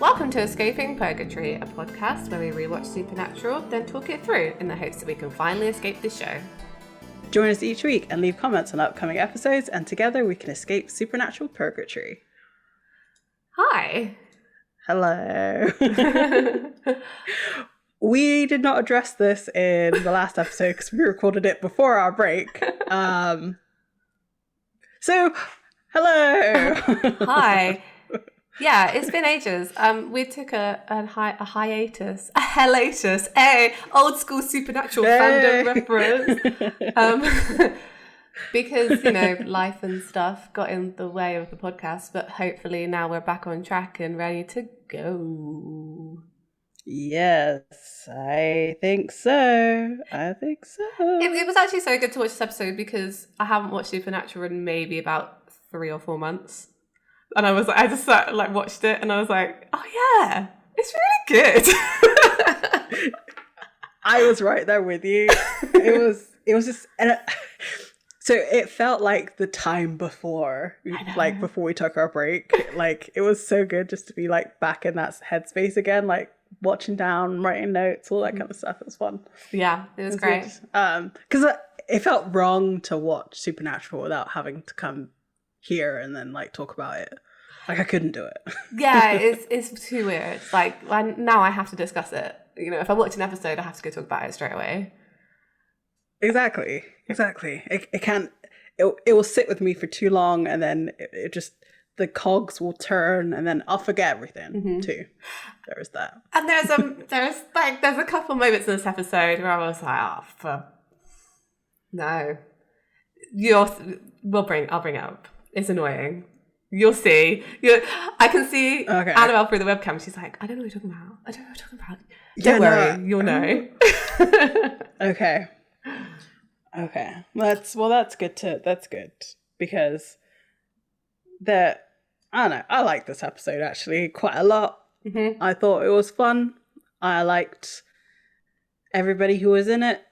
Welcome to Escaping Purgatory, a podcast where we rewatch Supernatural, then talk it through in the hopes that we can finally escape the show. Join us each week and leave comments on upcoming episodes, and together we can escape Supernatural Purgatory. Hi. Hello. We did not address this in the last episode because we recorded it before our break. So, hello. Hi. Yeah, it's been ages. We took a hiatus, a hiatus, old school Supernatural fandom reference. Because, life and stuff got in the way of the podcast, but hopefully now we're back on track and ready to go. Yes, I think so. It was actually so good to watch this episode because I haven't watched Supernatural in maybe about 3 or 4 months. And I just sat, watched it and I was like, oh yeah, it's really good. I was right there with you. It was just, so it felt like the time before, before we took our break. It was so good just to be back in that headspace again, watching down, writing notes, all that kind of stuff. It was fun. Yeah, it was great. Because it felt wrong to watch Supernatural without having to come here and then talk about it. I couldn't do it. Yeah, it's too weird. Now I have to discuss it. If I watch an episode, I have to go talk about it straight away. Exactly. It can't. It will sit with me for too long, and then it just, the cogs will turn, and then I'll forget everything too. There's that. And there's a couple moments in this episode where I was like, no. I'll bring it up. It's annoying. You'll see. I can see Annabelle through the webcam. She's like, I don't know what you're talking about. Don't worry, you'll know. Okay. That's good because I don't know. I like this episode actually quite a lot. Mm-hmm. I thought it was fun. I liked everybody who was in it.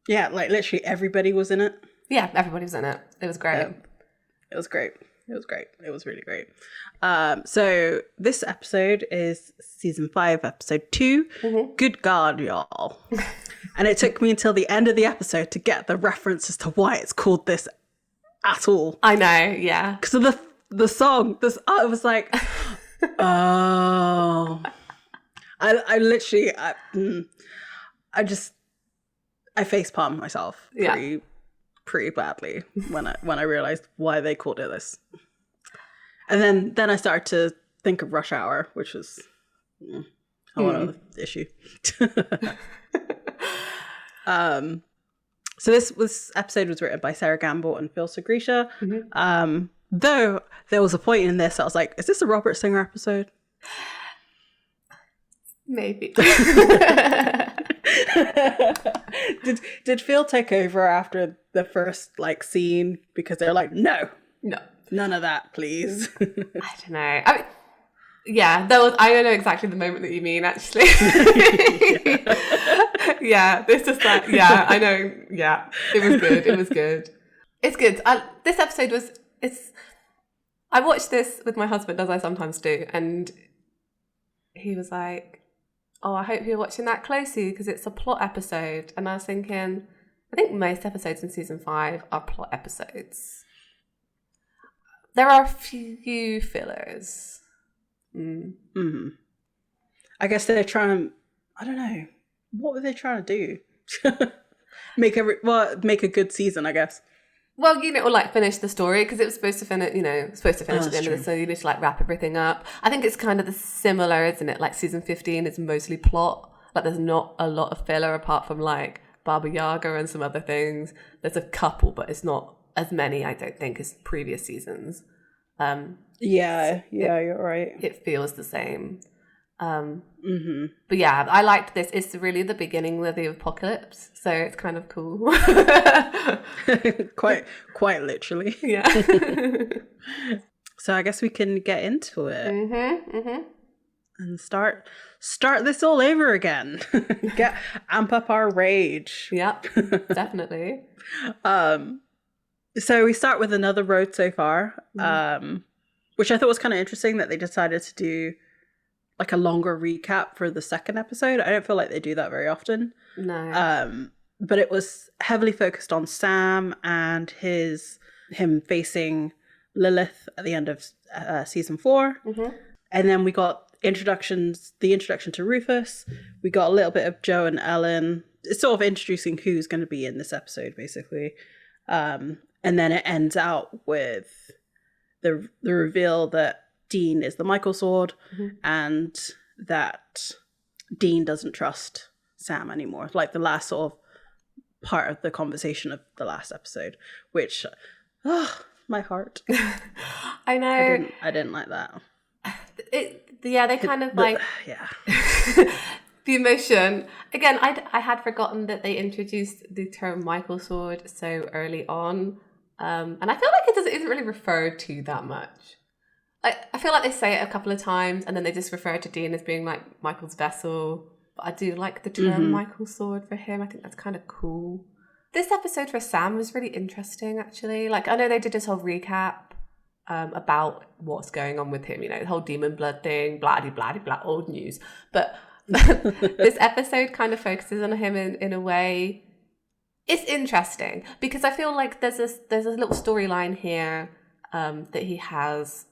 Literally everybody was in it. Yeah, everybody was in it. It was great. It was great. It was really great. So this episode is season 5, episode 2. Mm-hmm. Good God, y'all. And it took me until the end of the episode to get the reference as to why it's called this at all. I know, yeah. Because of the song. I was like, oh. I literally, I facepalmed myself pretty badly when I realized why they called it this. And then I started to think of Rush Hour, which was a whole other issue. So this episode was written by Sarah Gamble and Phil Segresha. Mm-hmm. Though there was a point in this I was like, is this a Robert Singer episode? Maybe. Did Phil take over after the first scene because they're like, no, none of that, please? I don't know. I don't know exactly the moment that you mean, actually. Yeah, it's just I know. Yeah, it was good. It's good. This episode I watched this with my husband, as I sometimes do, and he was like, oh, I hope you're watching that closely because it's a plot episode. And I was thinking, I think most episodes in season 5 are plot episodes. There are a few fillers. Mm-hmm. I guess they're trying to, I don't know, what were they trying to do? Make a good season, I guess. Well, finish the story because it was supposed to finish, at the end of this, so you need to wrap everything up. I think it's kind of similar, isn't it? Season 15 is mostly plot. There's not a lot of filler apart from Baba Yaga and some other things. There's a couple, but it's not as many, I don't think, as previous seasons. You're right. It feels the same. Mm-hmm. But yeah, I liked this. It's really the beginning of the apocalypse, so it's kind of cool. quite literally. Yeah. So I guess we can get into it. Mm-hmm. And start this all over again. Amp up our rage. Yep, definitely. So we start with another road so far, which I thought was kind of interesting that they decided to do like a longer recap for the second episode. I don't feel like they do that very often. No. But it was heavily focused on Sam and him facing Lilith at the end of season 4. Mm-hmm. And then we got the introduction to Rufus. We got a little bit of Joe and Ellen. It's sort of introducing who's going to be in this episode, basically. And then it ends out with the reveal that Dean is the Michael Sword, and that Dean doesn't trust Sam anymore. Like the last sort of part of the conversation of the last episode, which, my heart. I know. I didn't like that. They kind of like... Yeah. The emotion. Again, I had forgotten that they introduced the term Michael Sword so early on. And I feel like it isn't really referred to that much. Like, I feel like they say it a couple of times and then they just refer to Dean as being like Michael's vessel. But I do like the term Michael Sword for him. I think that's kind of cool. This episode for Sam was really interesting, actually. Like, I know they did this whole recap about what's going on with him, you know, the whole demon blood thing, blah, old news. But this episode kind of focuses on him in a way. It's interesting because I feel like there's a little storyline here that he has.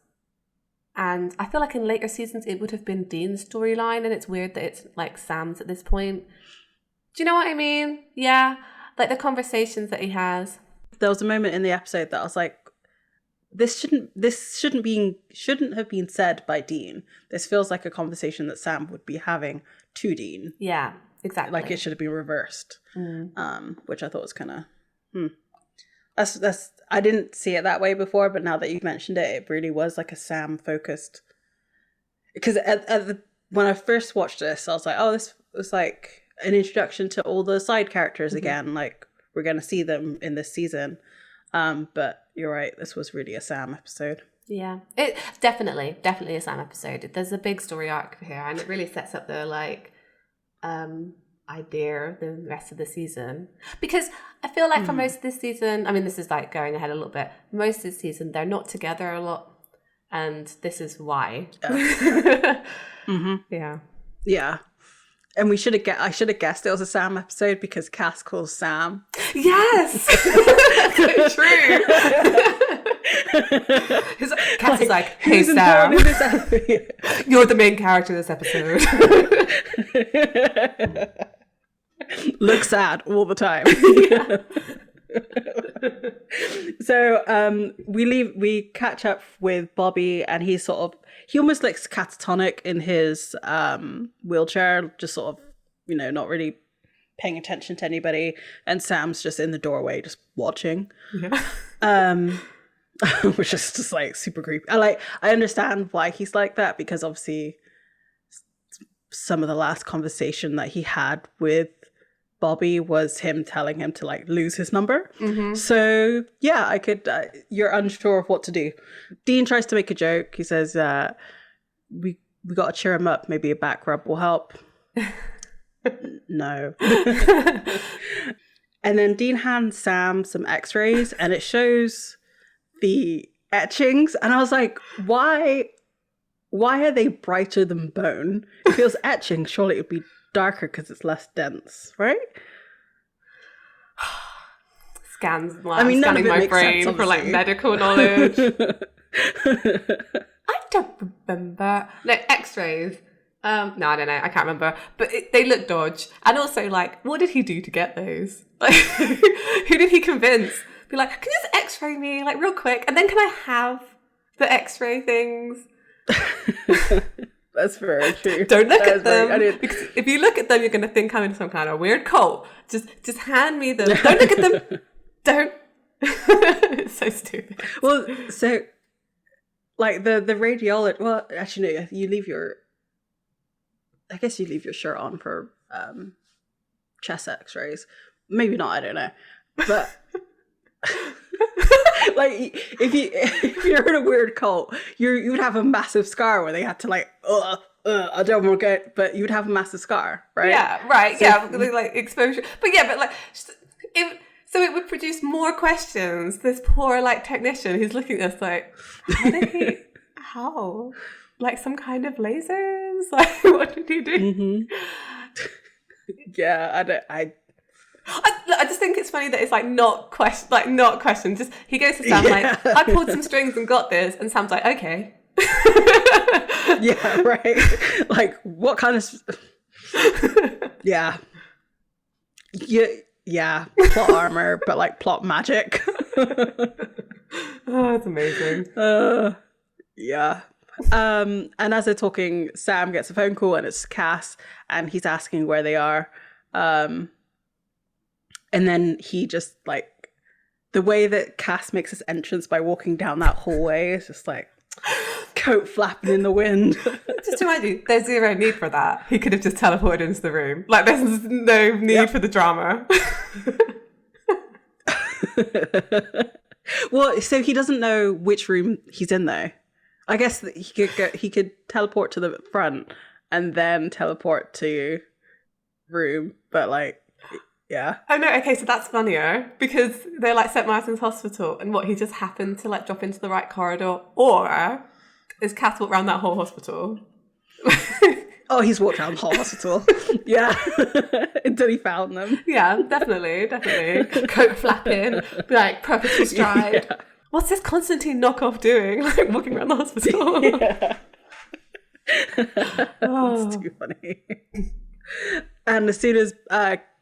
And I feel like in later seasons, it would have been Dean's storyline. And it's weird that it's like Sam's at this point. Do you know what I mean? Yeah. Like the conversations that he has. There was a moment in the episode that I was like, this shouldn't have been said by Dean. This feels like a conversation that Sam would be having to Dean. Yeah, exactly. Like it should have been reversed. Which I thought was kind of That's I didn't see it that way before, but now that you've mentioned it, it really was like a Sam focused. Because when I first watched this, I was like, oh, this was like an introduction to all the side characters again. Like we're going to see them in this season. But you're right, this was really a Sam episode. Yeah, it definitely a Sam episode. There's a big story arc here, and it really sets up the idea the rest of the season, because I feel like for most of this season, I mean, this is like going ahead a little bit, most of the season they're not together a lot, and this is why. Yeah And I should have guessed it was a Sam episode because Cass calls Sam. Yes. So true. Cass is like, hey Sam, you're the main character of this episode. Look sad all the time. So we catch up with Bobby, and he almost looks catatonic in his wheelchair, just sort of, you know, not really paying attention to anybody, and Sam's just in the doorway just watching. Which is just like super creepy. I understand why he's like that, because obviously some of the last conversation that he had with Bobby was him telling him to like lose his number. So yeah, I could you're unsure of what to do. Dean tries to make a joke. He says we got to cheer him up, maybe a back rub will help. No. And then Dean hands Sam some x-rays, and it shows the etchings, and I was like, why are they brighter than bone? If it was etching, surely it would be darker because it's less dense, right? Scans. Well, I mean, scanning my brain sense, for like medical knowledge. I don't remember. No, x-rays. No, I don't know. I can't remember. But they look dodge. And also, like, what did he do to get those? Like, who did he convince? Be like, can you just x-ray me, like, real quick? And then can I have the x-ray things? That's very true. Don't look at them. Because if you look at them, you're going to think I'm in some kind of weird cult. Just hand me them. Don't look at them. Don't. It's so stupid. Well, so, like, the radiologist... Well, actually, no, you leave your... I guess you leave your shirt on for chest x-rays. Maybe not, I don't know. But... like if you're in a weird cult, you would have a massive scar where they had to like I don't want to get, but you would have a massive scar, right? Yeah, right. So, yeah, like exposure. But yeah, but like so it would produce more questions. This poor like technician who's looking at us like, how? Like some kind of lasers? It's like, what did he do? Mm-hmm. Yeah, I just think it's funny that it's like not question. Just he goes to Sam like, I pulled some strings and got this, and Sam's like, okay. Yeah, right. Like, what kind of? Yeah. Yeah. Plot armor, but like plot magic. Oh, it's amazing. Yeah. And as they're talking, Sam gets a phone call and it's Cass, and he's asking where they are. And then he just like the way that Cass makes his entrance by walking down that hallway is just like coat flapping in the wind. Just to remind you, there's zero need for that. He could have just teleported into the room. Like, there's no need for the drama. Well, so he doesn't know which room he's in, though. I guess that he could teleport to the front and then teleport to room, but like, yeah. Oh no, okay, so that's funnier because they're like St. Martin's Hospital, and what, he just happened to like drop into the right corridor, or is Cass walked around that whole hospital? Oh, he's walked around the whole hospital. Yeah. Until he found them. Yeah, definitely. Coat flapping, like purposeful stride. Yeah. What's this Constantine knockoff doing? Like walking around the hospital. Yeah. It's too funny. And as soon as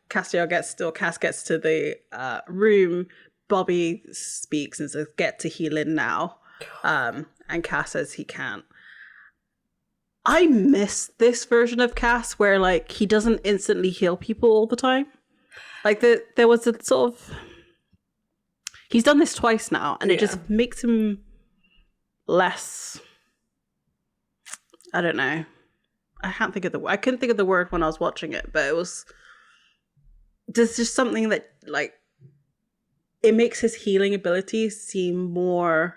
Cass gets to the room, Bobby speaks and says, "Get to healing now." And Cass says he can't. I miss this version of Cass where like he doesn't instantly heal people all the time. Like there was a sort of, he's done this twice now, and it just makes him less, I don't know. I couldn't think of the word when I was watching it, but there's just something that like, it makes his healing abilities seem more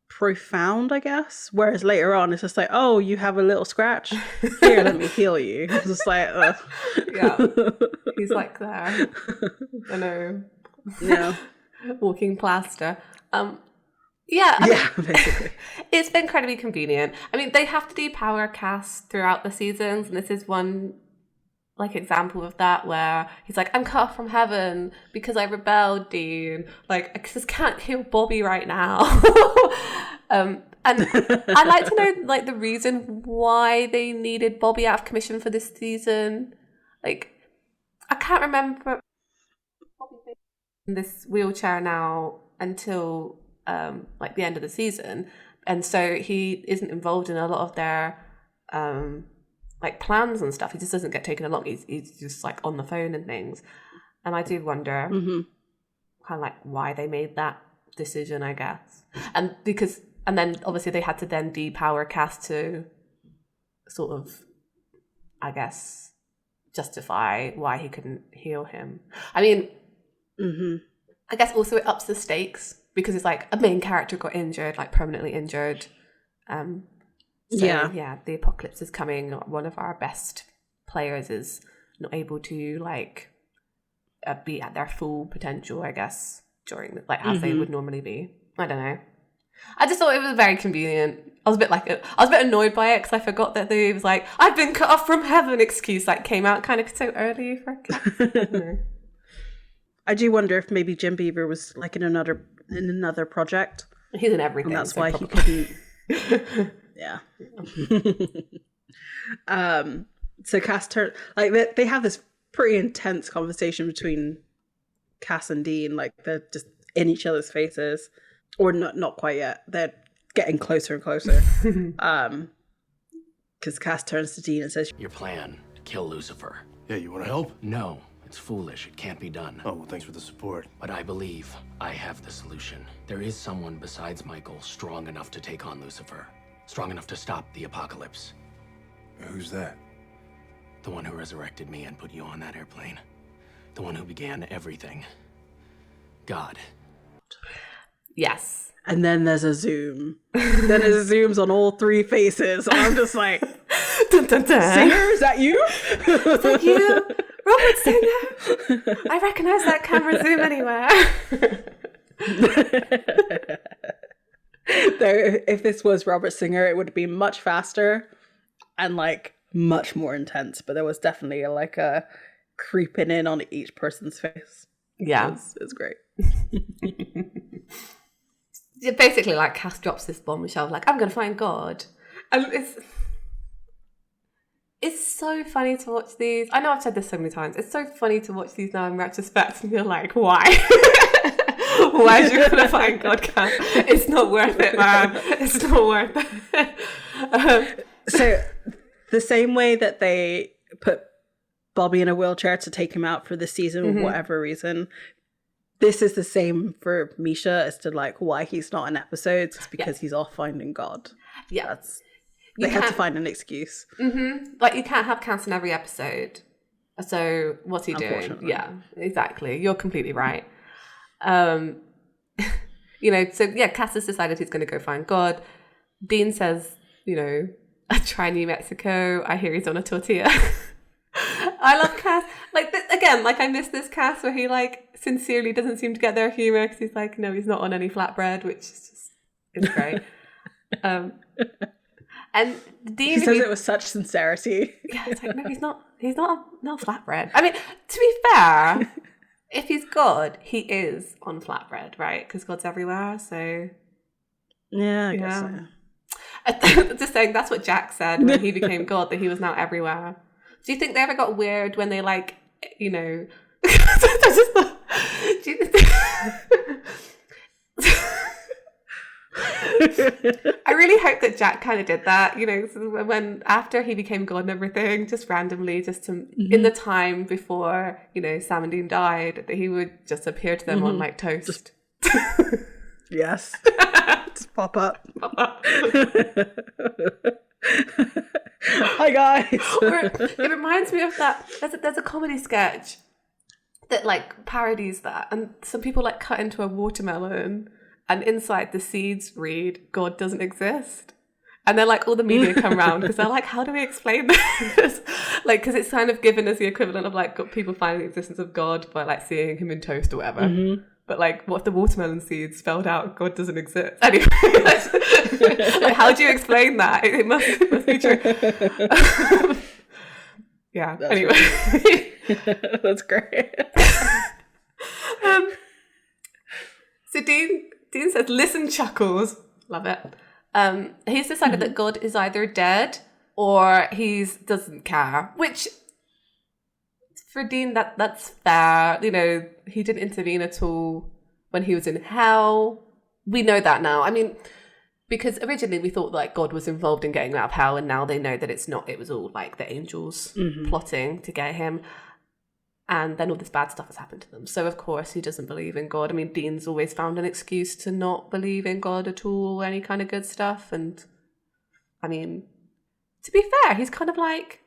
profound, I guess. Whereas later on, it's just like, oh, you have a little scratch. Here, let me heal you. It's just like, ugh. Yeah, he's like there. I know. Yeah. Walking plaster. Basically. It's been incredibly convenient. I mean, they have to do power casts throughout the seasons, and this is one like example of that where he's like, I'm cut off from heaven because I rebelled, Dean. Like, I just can't heal Bobby right now. And I'd like to know like the reason why they needed Bobby out of commission for this season. Like, I can't remember in this wheelchair now until like the end of the season, and so he isn't involved in a lot of their like plans and stuff. He just doesn't get taken along. He's just like on the phone and things. And I do wonder kind of like why they made that decision, I guess. And then obviously they had to then depower Cass to sort of, I guess, justify why he couldn't heal him. I mean, I guess also it ups the stakes because it's like a main character got injured, like permanently injured. So, the apocalypse is coming. One of our best players is not able to like be at their full potential, I guess, during like as they would normally be. I don't know. I just thought it was very convenient. I was a bit annoyed by it because I forgot that it was like, I've been cut off from heaven excuse like came out kind of so early for a cat. I do wonder if maybe Jim Beaver was like in another project. He's in everything. And that's why he couldn't. Yeah. So Cass like they have this pretty intense conversation between Cass and Dean, like they're just in each other's faces, or not quite yet. They're getting closer and closer. Because Cass turns to Dean and says, "Your plan, kill Lucifer." Yeah, you want to help? No, it's foolish. It can't be done. Oh, well, thanks for the support. But I believe I have the solution. There is someone besides Michael strong enough to take on Lucifer. Strong enough to stop the apocalypse. Who's that? The one who resurrected me and put you on that airplane. The one who began everything. God. Yes. And then there's a zoom. Then it zooms on all three faces. And I'm just like, dun, dun, dun. Singer, is that you? Is that you? Robert Singer? I recognize that camera zoom anywhere. Though if this was Robert Singer, it would be much faster. and like much more intense, but there was definitely like a creeping in on each person's face. Yeah. It was great. Basically, like, Cass drops this bombshell, like, I'm going to find God. And it's so funny to watch these. I know I've said this so many times. It's so funny to watch these now in retrospect, and you're like, why? Why are you going to find God, Cass? It's not worth it, man. It's not worth it. So the same way that they put Bobby in a wheelchair to take him out for the season for whatever reason, this is the same for Misha as to like why he's not in episodes. It's because he's off finding God. Yeah. They had to find an excuse. Like, you can't have Cass in every episode. So what's he doing? Yeah, exactly. You're completely right. You know, so yeah, Cass has decided he's going to go find God. Dean says, you know, I try New Mexico. I hear he's on a tortilla. I love Cass. Like, again, like, I miss this Cass where he like sincerely doesn't seem to get their humor because he's like, no, he's not on any flatbread, which is just, it's great. And Dean, he says it with such sincerity. Yeah, it's like, no, he's not flatbread. I mean, to be fair, if he's God, he is on flatbread, right? Because God's everywhere, so... Yeah, I guess so. Just saying, that's what Jack said when he became God, that he was now everywhere. Do you think they ever got weird when they, like, you know... Do you think... I really hope that Jack kind of did that, you know, when after he became God and everything, just randomly, just to in the time before, you know, Sam and Dean died, that he would just appear to them on like toast. Yes. Just pop up. Hi guys. It reminds me of that. There's a comedy sketch that like parodies that, and some people like cut into a watermelon. And inside the seeds read, God doesn't exist. And then like all the media come around because they're like, how do we explain this? Like, because it's kind of given as the equivalent of like people finding the existence of God by like seeing him in toast or whatever. But like, what if the watermelon seeds spelled out God doesn't exist? Anyway, like, how do you explain that? It must be true. Yeah, that's anyway. Right. That's great. So Dean says, listen, Chuckles. Love it. He's decided that God is either dead or he doesn't care, which for Dean, that's fair. You know, he didn't intervene at all when he was in hell. We know that now. I mean, because originally we thought like God was involved in getting out of hell, and now they know that it's not. It was all like the angels plotting to get him. And then all this bad stuff has happened to them. So, of course, he doesn't believe in God. I mean, Dean's always found an excuse to not believe in God at all, any kind of good stuff. And, I mean, to be fair, he's kind of, like,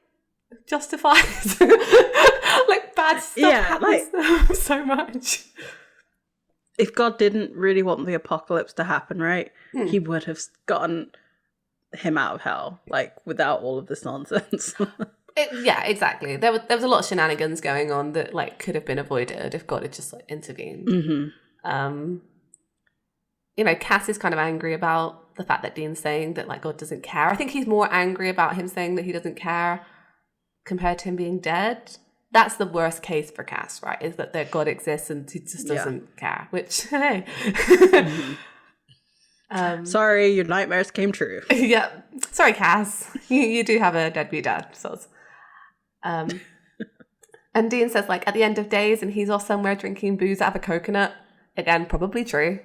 justifies, like, bad stuff happens to them so much. If God didn't really want the apocalypse to happen, right, he would have gotten him out of hell, like, without all of this nonsense. Yeah, exactly. There was a lot of shenanigans going on that like could have been avoided if God had just like intervened. You know, Cass is kind of angry about the fact that Dean's saying that like God doesn't care. I think he's more angry about him saying that he doesn't care compared to him being dead. That's the worst case for Cass, right? Is that God exists and he just doesn't care. Which, hey. Sorry, your nightmares came true. Yeah. Sorry, Cass. You do have a deadbeat dad. So. And Dean says, like, at the end of days, and he's off somewhere drinking booze out of a coconut. Again, probably true.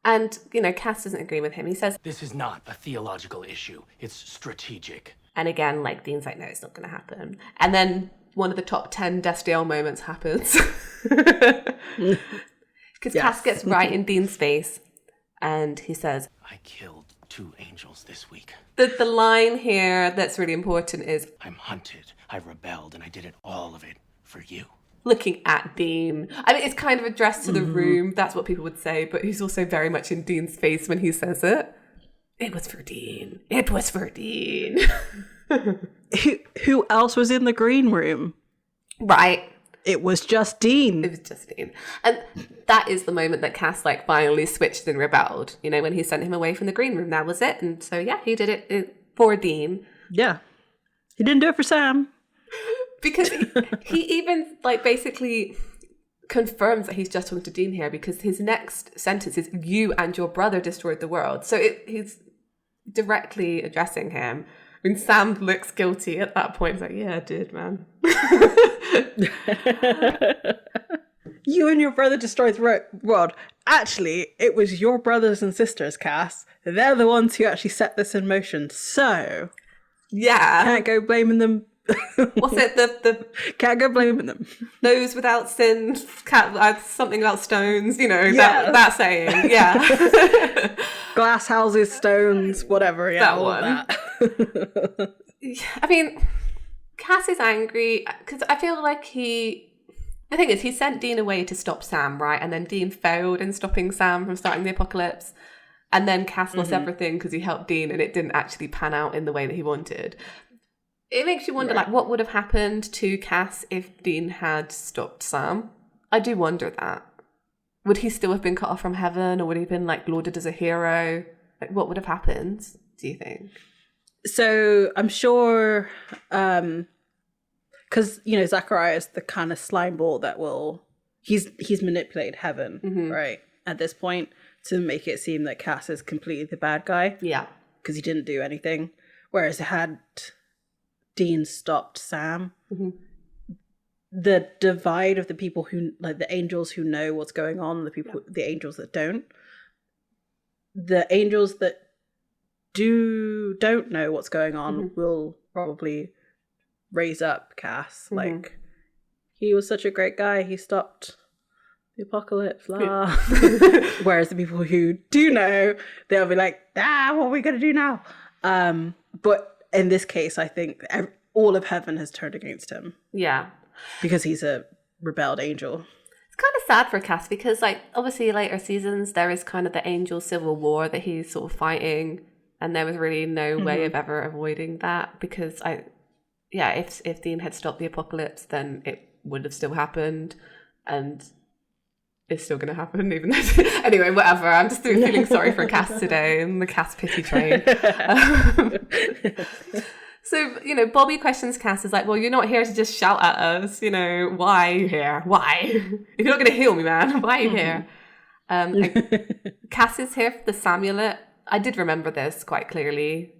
And, you know, Cass doesn't agree with him. He says, this is not a theological issue. It's strategic. And again, like, Dean's like, no, it's not going to happen. And then one of the top 10 Destiel moments happens. Because Cass gets right in Dean's face. And he says, I killed 2 angels this week. The line here that's really important is, I'm hunted. I rebelled, and I did all of it for you. Looking at Dean. I mean, it's kind of addressed to the room. That's what people would say. But he's also very much in Dean's face when he says it. It was for Dean. It was for Dean. Who else was in the green room? Right. It was just Dean. It was just Dean. And that is the moment that Cass, like, finally switched and rebelled. You know, when he sent him away from the green room. That was it. And so, yeah, he did it for Dean. Yeah. He didn't do it for Sam. Because he even, like, basically confirms that he's just talking to Dean here, because his next sentence is, you and your brother destroyed the world. So he's directly addressing him. I mean, Sam looks guilty at that point. He's like, yeah, I did, man. You and your brother destroyed the world. Actually, it was your brothers and sisters, Cass. They're the ones who actually set this in motion. So, yeah. can't go blaming them. What's it? The Can't go blaming them. those without sin, something about stones, you know, that saying. Yeah. Glass houses, stones, whatever. Yeah, That all one. of that. I mean, Cass is angry because I feel like the thing is, he sent Dean away to stop Sam, right? And then Dean failed in stopping Sam from starting the apocalypse. And then Cass lost everything because he helped Dean and it didn't actually pan out in the way that he wanted. It makes you wonder, like, what would have happened to Cass if Dean had stopped Sam? I do wonder that. Would he still have been cut off from heaven, or would he have been, like, lauded as a hero? Like, what would have happened, do you think? So I'm sure, because, you know, Zachariah's the kind of slime ball that he's manipulated heaven, right, at this point, to make it seem that Cass is completely the bad guy. Yeah. Because he didn't do anything. Whereas had Dean stopped Sam, the divide of the people who, like, the angels who know what's going on, the angels that don't, the angels that don't know what's going on will probably raise up Cass. Like, he was such a great guy, he stopped the apocalypse, blah. Whereas the people who do know, they'll be like, what are we gonna do now? But in this case, I think all of heaven has turned against him. Yeah. Because he's a rebelled angel. It's kind of sad for Cass because, like, obviously later seasons, there is kind of the angel civil war that he's sort of fighting. And there was really no way of ever avoiding that because if Dean had stopped the apocalypse, then it would have still happened. And it's still going to happen, even though... Anyway, whatever. I'm just feeling sorry for Cass today and the Cass pity train. So, you know, Bobby questions Cass, is like, well, you're not here to just shout at us. You know, why are you here? Why? If you're not going to heal me, man, why are you here? Cass is here for the Samulet. I did remember this quite clearly.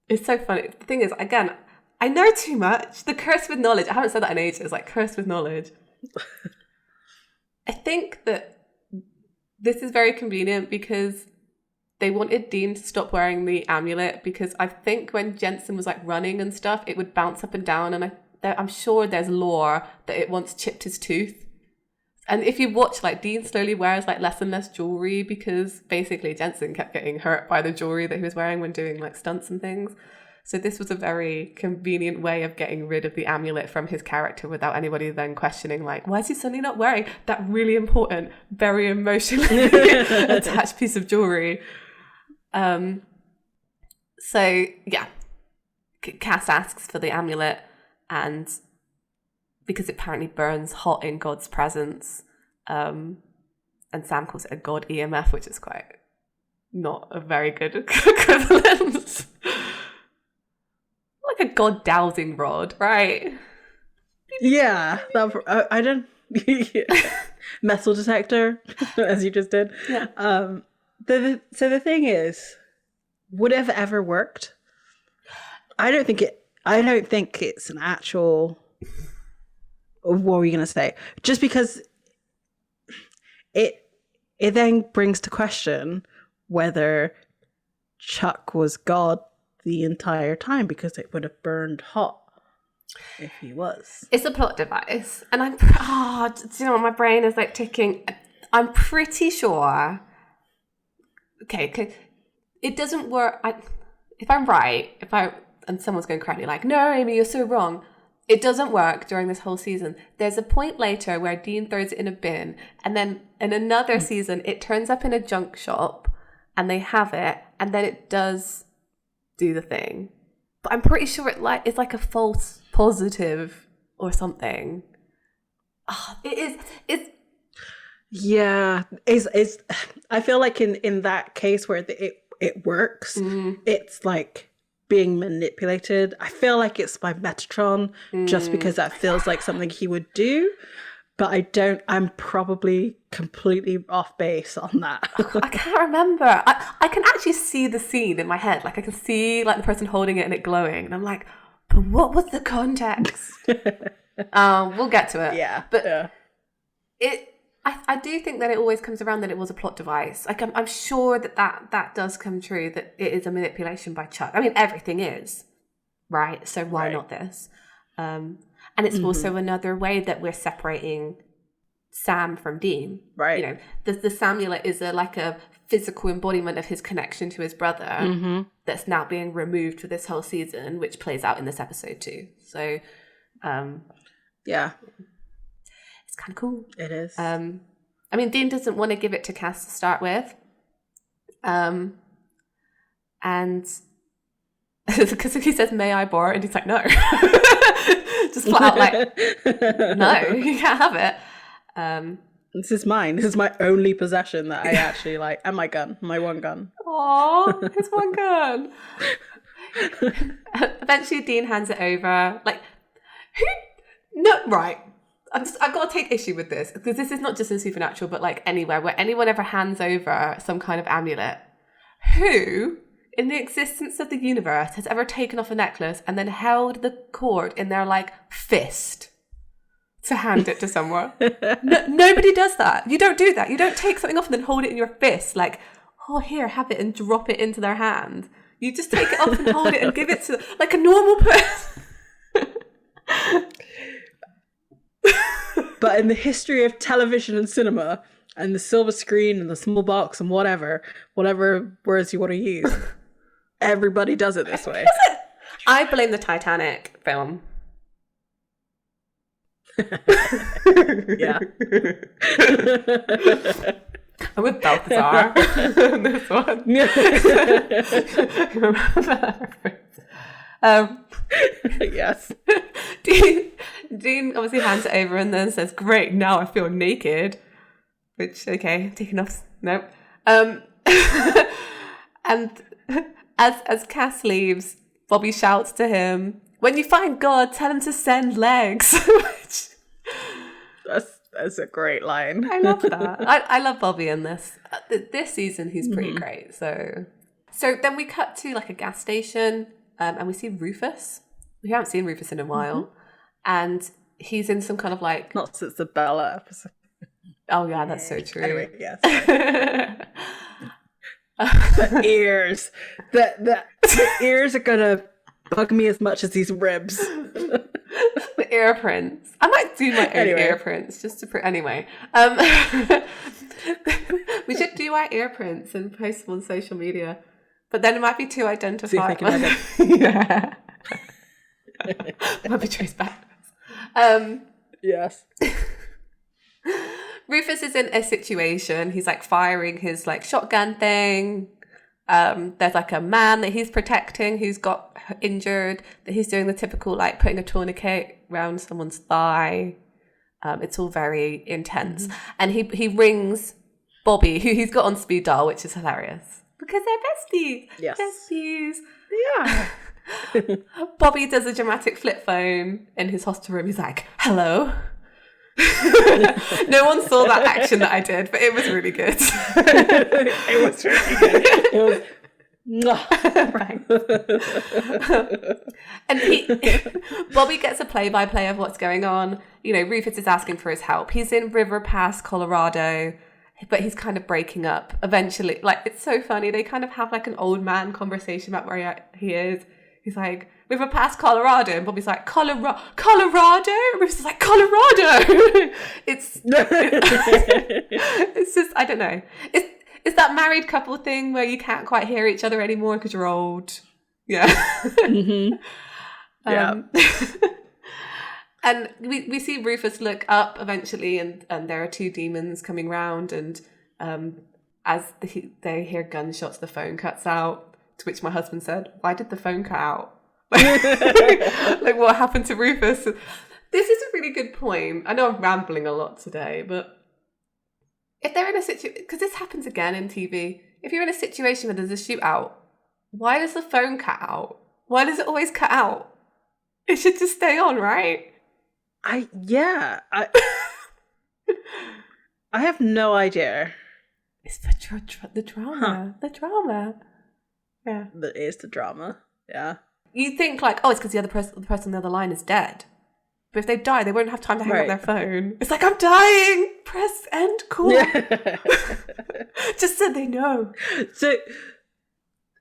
It's so funny. The thing is, again, I know too much. The curse with knowledge. I haven't said that in ages. Like, curse with knowledge. I think that this is very convenient because they wanted Dean to stop wearing the amulet, because I think when Jensen was, like, running and stuff, it would bounce up and down, and I'm sure there's lore that it once chipped his tooth. And if you watch, like, Dean slowly wears, like, less and less jewelry because basically Jensen kept getting hurt by the jewelry that he was wearing when doing, like, stunts and things. So this was a very convenient way of getting rid of the amulet from his character without anybody then questioning, like, why is he suddenly not wearing that really important, very emotionally attached piece of jewelry? So, yeah. Cass asks for the amulet, and because it apparently burns hot in God's presence, and Sam calls it a God EMF, which is quite not a very good equivalent. Like a God dowsing rod, right? Yeah, I don't... Metal detector, as you just did. Yeah. So the thing is, would it have ever worked? I don't think it's an actual... What were you going to say? Just because it then brings to question whether Chuck was God the entire time, because it would have burned hot if he was. It's a plot device. And do you know what? My brain is, like, ticking. I'm pretty sure... Okay, it doesn't work. If I'm right, and someone's going to correct me, like, no, Amy, you're so wrong. It doesn't work during this whole season. There's a point later where Dean throws it in a bin, and then in another season, it turns up in a junk shop, and they have it, and then it does do the thing. But I'm pretty sure it's like a false positive or something. Oh, it is. It's... Yeah, it's. I feel like in that case where it works, it's like being manipulated. I feel like it's by Metatron just because that feels like something he would do. But I'm probably completely off base on that. I can't remember. I can actually see the scene in my head. Like I can see like the person holding it and it glowing. And I'm like, but what was the context? We'll get to it. Yeah. But I do think that it always comes around that it was a plot device. Like I'm sure that does come true, that it is a manipulation by Chuck. I mean, everything is, right? So why not this? And it's also another way that we're separating Sam from Dean. Right. You know, the Samulet is like a physical embodiment of his connection to his brother that's now being removed for this whole season, which plays out in this episode too. So, yeah. It's kind of cool. It is. I mean, Dean doesn't want to give it to Cass to start with. And because he says, may I borrow? And he's like, no. Just flat out like, no, you can't have it. This is mine. This is my only possession that I actually like. And my gun. My one gun. Aww, his one gun. Eventually Dean hands it over. Like, who? No, right. I've got to take issue with this, because this is not just in Supernatural, but like anywhere where anyone ever hands over some kind of amulet. Who, in the existence of the universe, has ever taken off a necklace and then held the cord in their like fist to hand it to someone? Nobody does that. You don't do that. You don't take something off and then hold it in your fist like, oh, here, have it, and drop it into their hand. You just take it off and hold it and give it to like a normal person. But in the history of television and cinema and the silver screen and the small box and whatever words you want to use, everybody does it this way. I blame the Titanic film. Yeah. I'm with Balthazar on this one. Yes. Dean obviously hands it over and then says, great, now I feel naked. Which, okay, taking off. Nope. And as Cass leaves, Bobby shouts to him, when you find God, tell him to send legs. Which, that's a great line. I love that. I love Bobby in this. This season, he's pretty great. So then we cut to like a gas station, and we see Rufus. We haven't seen Rufus in a while. And he's in some kind of like... Not since the Bella episode. Oh yeah, that's so true. Anyway, yes. The ears. The ears are gonna bug me as much as these ribs. The ear prints. I might do my own ear prints just to... Anyway. We should do our ear prints and post them on social media. But then it might be too identifiable. Yeah. Might be traced back. Yes. Rufus is in a situation. He's like firing his like shotgun thing. There's like a man that he's protecting who's got injured, that he's doing the typical like putting a tourniquet around someone's thigh. It's all very intense. And he rings Bobby, who he's got on speed dial, which is hilarious because they're besties. Yes. Besties. Yeah. Bobby does a dramatic flip phone in his hostel room. He's like, hello. No one saw that action that I did, but it was really good. It was really good. And Bobby gets a play-by-play of what's going on. You know, Rufus is asking for his help. He's in River Pass, Colorado, but he's kind of breaking up eventually. Like, it's so funny. They kind of have like an old man conversation about where he is. He's like, River Pass, Colorado. And Bobby's like, Colorado? And Rufus is like, Colorado. It's just, I don't know. It's that married couple thing where you can't quite hear each other anymore because you're old. Yeah. Mm-hmm. Yeah. And we see Rufus look up eventually, and there are two demons coming round, and as they hear gunshots, the phone cuts out. To which my husband said, "Why did the phone cut out? Like, what happened to Rufus?" This is a really good point. I know I'm rambling a lot today, but if they're in a situation, because this happens again in TV, if you're in a situation where there's a shootout, why does the phone cut out? Why does it always cut out? It should just stay on, right? I have no idea. It's the drama. The drama. Yeah. That is the drama. Yeah. You think like, oh, it's because the person on the other line is dead. But if they die, they won't have time to hang up their phone. It's like, I'm dying. Press end call. Yeah. Just so they know. So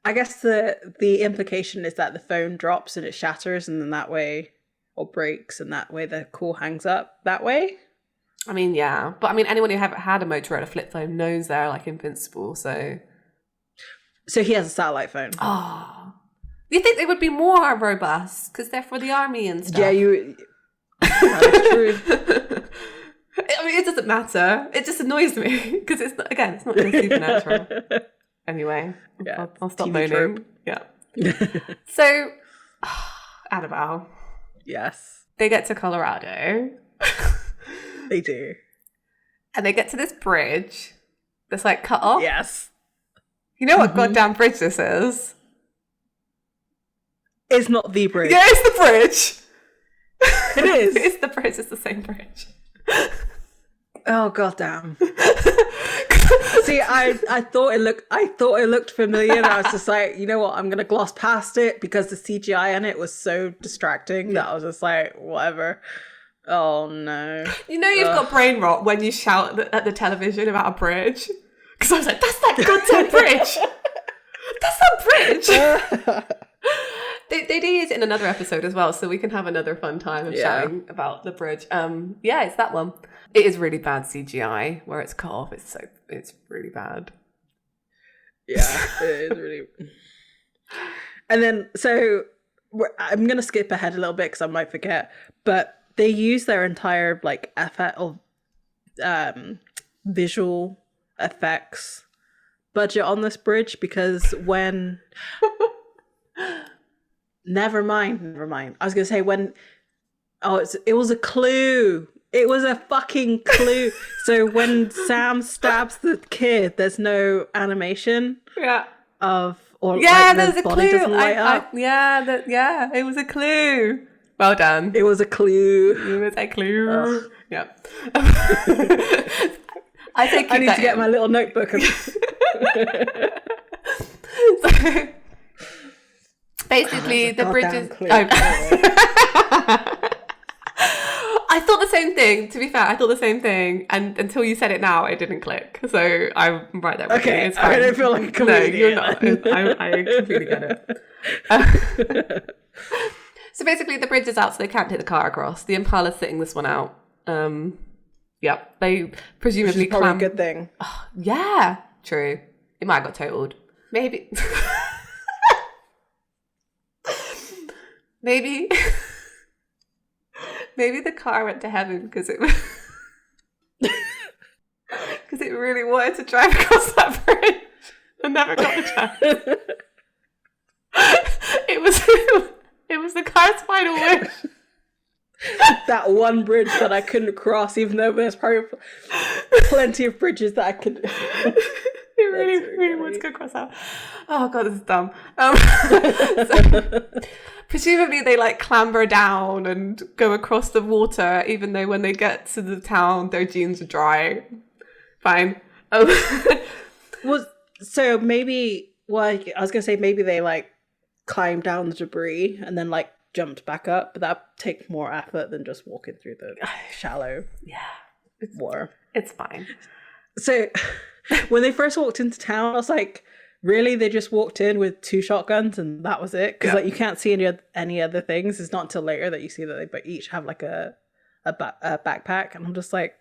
I guess the implication is that the phone drops and it shatters, and then that way, or breaks, and that way the call hangs up that way. I mean, yeah. But I mean, anyone who haven't had a Motorola flip phone knows they're like invincible, so he has a satellite phone. Oh. You think they would be more robust because they're for the army and stuff? Yeah, that's true. I mean, it doesn't matter. It just annoys me because it's not really supernatural. Anyway, yeah, I'll stop TV moaning. trope. Yeah. So, Annabelle. Yes. They get to Colorado. They do. And they get to this bridge that's like cut off. Yes. You know what goddamn bridge this is? It's not the bridge. Yeah, it's the bridge. It is. It's the bridge. It's the same bridge. Oh goddamn! See, I thought it looked familiar, and I was just like, you know what? I'm gonna gloss past it because the CGI in it was so distracting that I was just like, whatever. Oh no! You know you've got brain rot when you shout at the television about a bridge, because I was like, that's that goddamn bridge. That's that bridge. They do use it in another episode as well, so we can have another fun time of shouting about the bridge. Yeah, it's that one. It is really bad CGI where it's cut off. It's really bad. Yeah, it is really. And then, so I'm gonna skip ahead a little bit because I might forget, but they use their entire like effort of visual effects budget on this bridge because when. Never mind. I was gonna say it was a clue. It was a fucking clue. So when Sam stabs the kid, there's no animation. Yeah. There's a body clue. doesn't light up. It was a clue. Well done. It was a clue. It was a clue. Ugh. Yeah. I need to get my little notebook. Basically, the bridges. I thought the same thing. To be fair, I thought the same thing, and until you said it now, it didn't click. So I'm right there with you. It's fine. I don't feel like a comedian. No, you're not. I completely get it. So basically, the bridge is out, so they can't take the car across. The Impala's sitting this one out. They presumably probably a good thing. Oh, yeah, true. It might have got totaled. Maybe. Maybe the car went to heaven because it really wanted to drive across that bridge and never got the chance. It was the car's final wish. That one bridge that I couldn't cross, even though there's probably plenty of bridges that I could. It really wants to go across that. Oh god, this is dumb. So, presumably they like clamber down and go across the water, even though when they get to the town, their jeans are dry. Fine. So maybe, I was gonna say maybe they like climbed down the debris and then like jumped back up, but that takes more effort than just walking through the shallow water. It's fine. So when they first walked into town, I was like, really? They just walked in with 2 shotguns and that was it? Because like you can't see any other things. It's not until later that you see that they each have like a backpack, and I'm just like,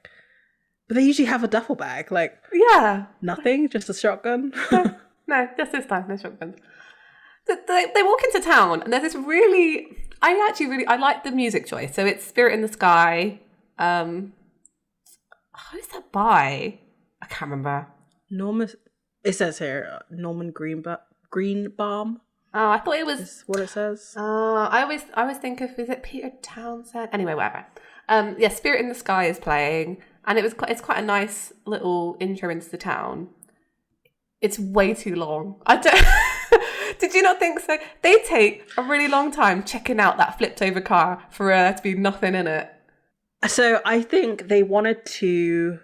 but they usually have a duffel bag. Like, nothing, just a shotgun. No, just this time, no shotguns. They walk into town and there's this really, I like the music choice. So it's Spirit in the Sky. Who's that by? I can't remember. It says here Norman Greenbaum. Oh, I thought it was. Is what it says. I always think of, is it Peter Townsend? Anyway, whatever. Spirit in the Sky is playing, and it's quite a nice little intro into the town. It's way too long. Did you not think so? They take a really long time checking out that flipped over car for there to be nothing in it. So I think they wanted to...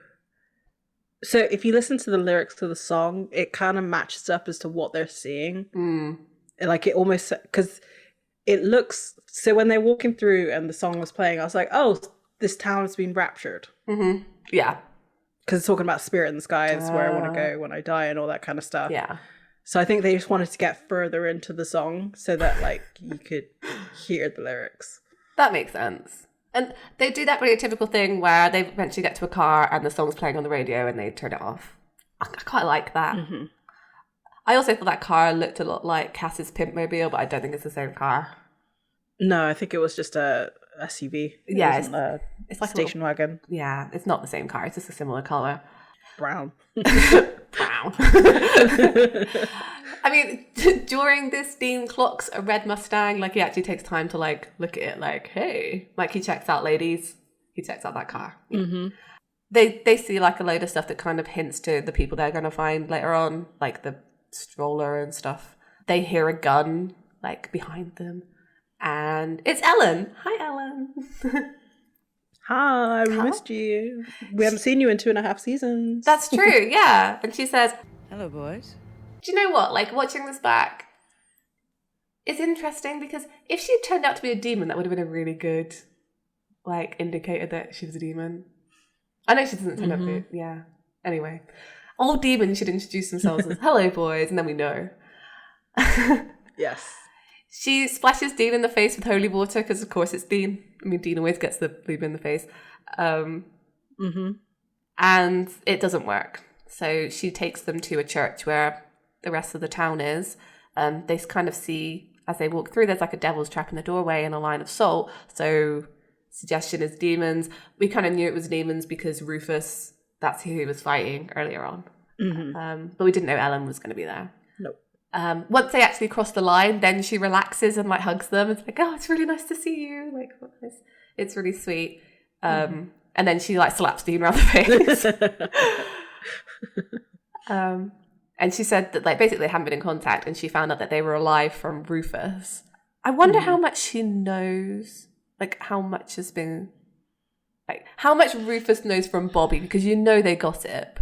So if you listen to the lyrics to the song, it kind of matches up as to what they're seeing. Like it almost... Because it looks... So when they're walking through and the song was playing, I was like, oh, this town has been raptured. Mm-hmm. Yeah. Because it's talking about spirit in the sky is where I want to go when I die and all that kind of stuff. Yeah. So I think they just wanted to get further into the song so that like you could hear the lyrics. That makes sense. And they do that really typical thing where they eventually get to a car and the song's playing on the radio and they turn it off. I quite like that. Mm-hmm. I also thought that car looked a lot like Cass's Pimpmobile, but I don't think it's the same car. No, I think it was just a SUV. Yeah, it's like station wagon. Yeah, it's not the same car. It's just a similar colour. Brown. Brown. I mean, during this, Dean clocks a red Mustang. Like, he actually takes time to, like, look at it like, hey. Like, he checks out ladies. He checks out that car. Mm-hmm. They see, like, a load of stuff that kind of hints to the people they're going to find later on. Like, the stroller and stuff. They hear a gun, like, behind them. And it's Ellen. Hi, Ellen. Hi, we missed you. We haven't seen you in 2.5 seasons. That's true, yeah. And she says, hello, boys. do you know what? Like, watching this back, it's interesting because if she turned out to be a demon, that would have been a really good, like, indicator that she was a demon. I know she doesn't turn up to, yeah. Anyway, all demons should introduce themselves as, hello, boys, and then we know. Yes. She splashes Dean in the face with holy water because, of course, it's Dean. I mean, Dean always gets the lube in the face. And it doesn't work. So she takes them to a church where the rest of the town is. They kind of see, as they walk through, there's like a devil's trap in the doorway and a line of salt. So suggestion is demons. We kind of knew it was demons because Rufus, that's who he was fighting earlier on. But we didn't know Ellen was going to be there. Nope. Once they actually cross the line, then she relaxes and like hugs them. It's like, oh, it's really nice to see you. Like, it's really sweet. And then she like slaps Dean around the face. And she said that like basically they hadn't been in contact, and she found out that they were alive from Rufus. I wonder how much she knows. Like how much has been, like how much Rufus knows from Bobby, because you know they gossip.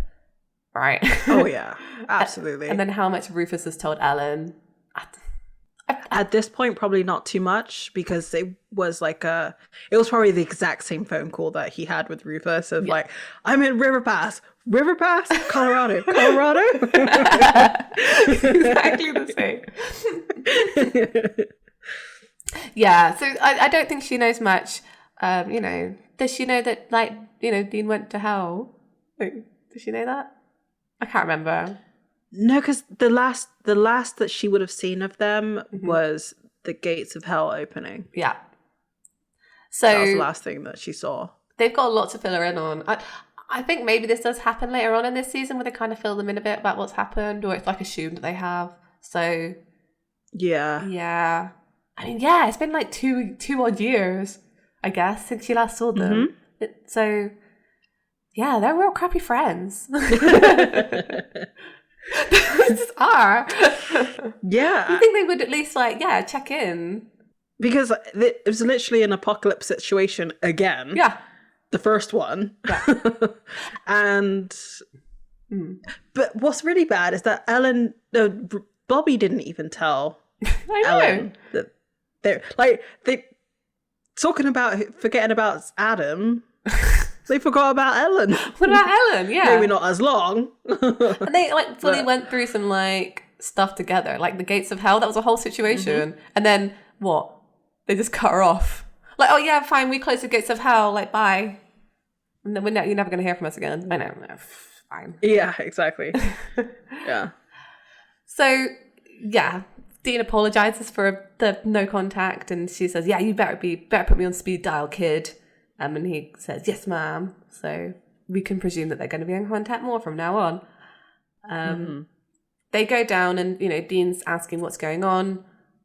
Right. Oh yeah, absolutely. And then how much Rufus has told Ellen. At this point, probably not too much, because it was probably the exact same phone call that he had with Rufus of like, I'm in River Pass, Colorado. Exactly the same. Yeah, so I don't think she knows much. Does she know that Dean went to hell? Like, does she know that? I can't remember. No, because the last that she would have seen of them was the gates of hell opening. Yeah. So that was the last thing that she saw. They've got a lot to fill her in on. I think maybe this does happen later on in this season, where they kind of fill them in a bit about what's happened, or it's like assumed that they have. So yeah. I mean, yeah, it's been like two odd years, I guess, since you last saw them. So yeah, they're real crappy friends. They just are. Yeah. I think they would at least check in. Because it was literally an apocalypse situation again. Yeah. The first one. Yeah. But what's really bad is that Bobby didn't even tell Ellen that they talking about forgetting about Adam. They forgot about Ellen. What about Ellen? Yeah. Maybe not as long. And they fully went through some stuff together, like the gates of hell. That was a whole situation. And then what? They just cut her off. Like, oh yeah, fine, we close the gates of hell. Like, bye. And then you're never going to hear from us again. I know. Fine. Yeah, exactly. Yeah. So yeah, Dean apologizes for the no contact, and she says, "Yeah, you better put me on speed dial, kid." And he says, "Yes, ma'am." So we can presume that they're going to be in contact more from now on. They go down, and Dean's asking what's going on,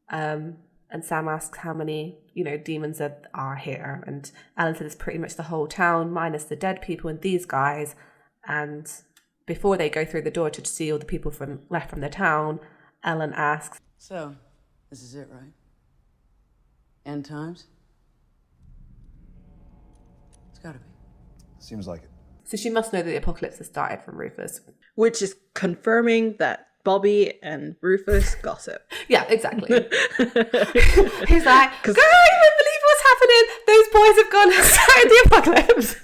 and Sam asks how many demons are here, and Ellen says it's pretty much the whole town minus the dead people and these guys. And before they go through the door to see all the people left from the town, Ellen asks, So, this is it, right? End times? It's gotta be. Seems like it. So she must know that the apocalypse has started from Rufus. Which is confirming that Bobby and Rufus gossip. Yeah, exactly. He's like, girl, you wouldn't believe what's happening. Those boys have gone and started the apocalypse.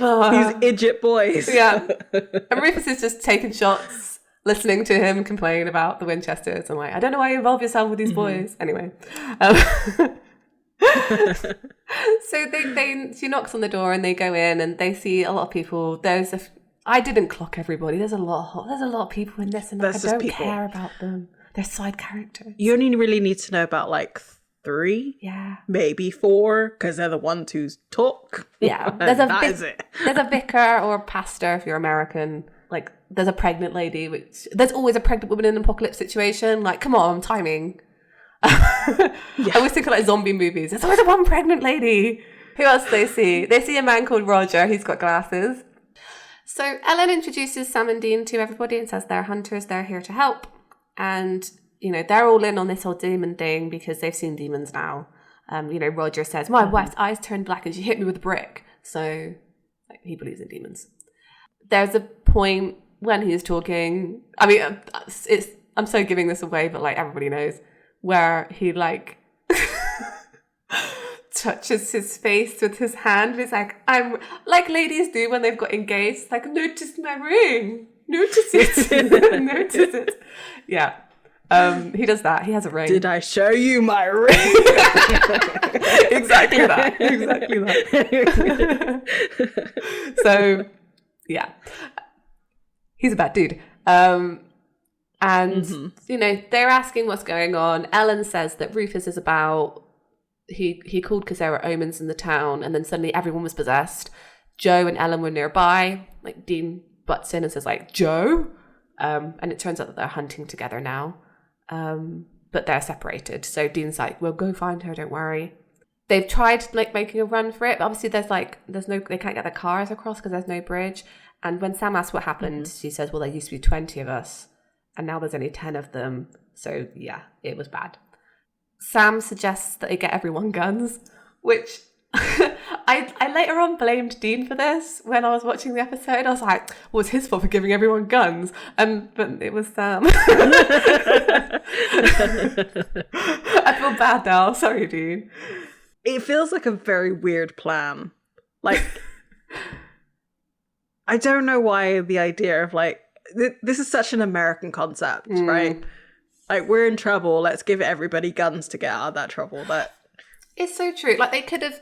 These idiot boys. Yeah. And Rufus is just taking shots, listening to him complain about the Winchesters. I'm like, I don't know why you involve yourself with these boys. Anyway. So she knocks on the door and they go in and they see a lot of people. I didn't clock everybody. There's a lot of people in this and I don't care about them. They're side characters. You only really need to know about like 3, maybe 4, because they're the ones who talk. Yeah, there's a vicar or a pastor if you're American. Like, there's a pregnant lady. There's always a pregnant woman in an apocalypse situation. Like, come on, timing. I always think of like zombie movies. There's always one pregnant lady. Who else do they see? They see a man called Roger. He's got glasses. So Ellen introduces Sam and Dean to everybody and says they're hunters. They're here to help. And they're all in on this whole demon thing because they've seen demons now. Roger says, my wife's eyes turned black and she hit me with a brick. So he believes in demons. There's a point when he's talking, I mean, I'm so giving this away, but like everybody knows, where he like touches his face with his hand. He's like, I'm like ladies do when they've got engaged. It's like, notice my ring. Notice it. Notice it. Yeah. He does that. He has a ring. Did I show you my ring? Exactly that. So, yeah. He's a bad dude. And, they're asking what's going on. Ellen says that Rufus is about... He called because there were omens in the town, and then suddenly everyone was possessed. Joe and Ellen were nearby. Like, Dean butts in and says, like, Joe? And it turns out that they're hunting together now. But they're separated. So Dean's like, we'll go find her, don't worry. They've tried, like, making a run for it, but obviously they can't get their cars across because there's no bridge. And when Sam asks what happened, she says, well, there used to be 20 of us, and now there's only 10 of them. So, yeah, it was bad. Sam suggests that they get everyone guns, which I later on blamed Dean for this when I was watching the episode. I was like, well, it's his fault for giving everyone guns. But it was Sam. I feel bad now. Sorry, Dean. It feels like a very weird plan. Like, I don't know why the idea of like, this is such an American concept, right? Like, we're in trouble, let's give everybody guns to get out of that trouble. But it's so true. Like, they could have,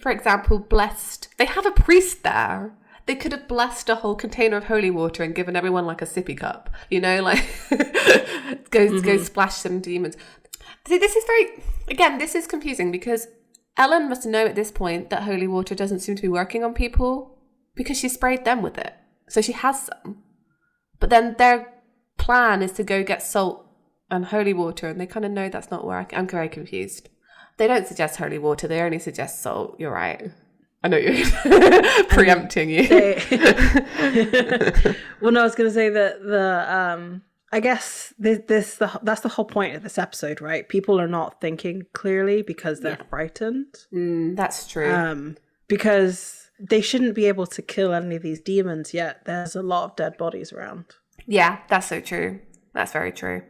for example, blessed... They have a priest there. They could have blessed a whole container of holy water and given everyone, like, a sippy cup. Like, go splash some demons. See, this is very... Again, this is confusing because Ellen must know at this point that holy water doesn't seem to be working on people because she sprayed them with it. So she has some. But then their plan is to go get salt and holy water, and they kind of know that's not working. I'm very confused. They don't suggest holy water, they only suggest salt. You're right. I know you're preempting you. Well, no, I was going to say that I guess that's the whole point of this episode, right? People are not thinking clearly because they're frightened. That's true. Because they shouldn't be able to kill any of these demons yet. There's a lot of dead bodies around. Yeah, that's so true. That's very true.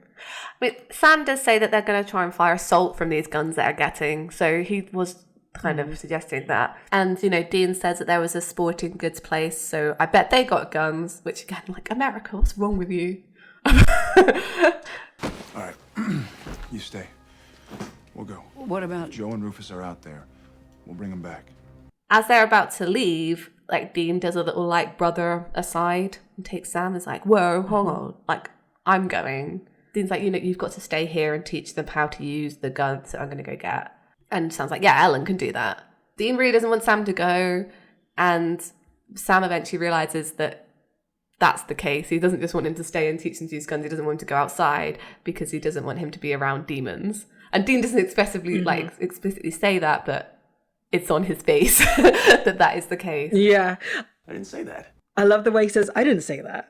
I mean, Sam does say that they're going to try and fire salt from these guns that are getting. So he was kind of suggesting that. And, Dean says that there was a sporting goods place. So I bet they got guns, which again, like, America, what's wrong with you? All right. You stay. We'll go. What about... Joe and Rufus are out there. We'll bring them back. As they're about to leave, like, Dean does a little, like, brother aside and takes Sam and is like, whoa, hold on. Like, I'm going. Dean's like, you've got to stay here and teach them how to use the guns that I'm going to go get. And Sam's like, yeah, Ellen can do that. Dean really doesn't want Sam to go. And Sam eventually realizes that that's the case. He doesn't just want him to stay and teach them to use guns. He doesn't want him to go outside because he doesn't want him to be around demons. And Dean doesn't explicitly say that, but it's on his face that is the case. Yeah. I didn't say that. I love the way he says, I didn't say that.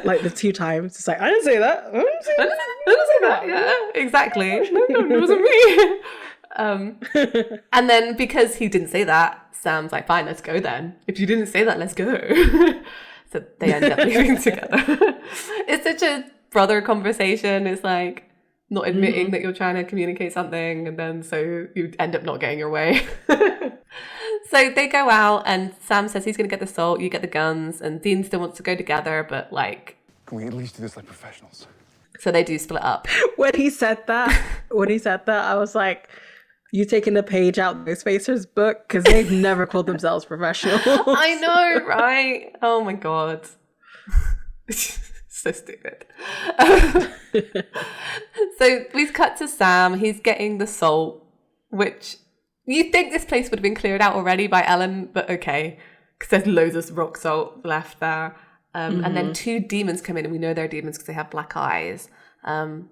Like the 2 times. It's like, I didn't say that. I didn't say that. Yeah, exactly. No, it wasn't me. And then because he didn't say that, Sam's like, fine, let's go then. If you didn't say that, let's go. So they end up leaving together. It's such a brother conversation. It's like not admitting that you're trying to communicate something, and then so you end up not getting your way. So they go out and Sam says he's going to get the salt, you get the guns, and Dean still wants to go together, but like... Can we at least do this like professionals? So they do split up. When he said that, I was like, you taking a page out of those Spacers book? Because they've never called themselves professionals. I know, right? Oh my God. So stupid. So we've cut to Sam. He's getting the salt, which you'd think this place would have been cleared out already by Ellen, but okay, because there's loads of rock salt left there. And then 2 demons come in, and we know they're demons because they have black eyes. And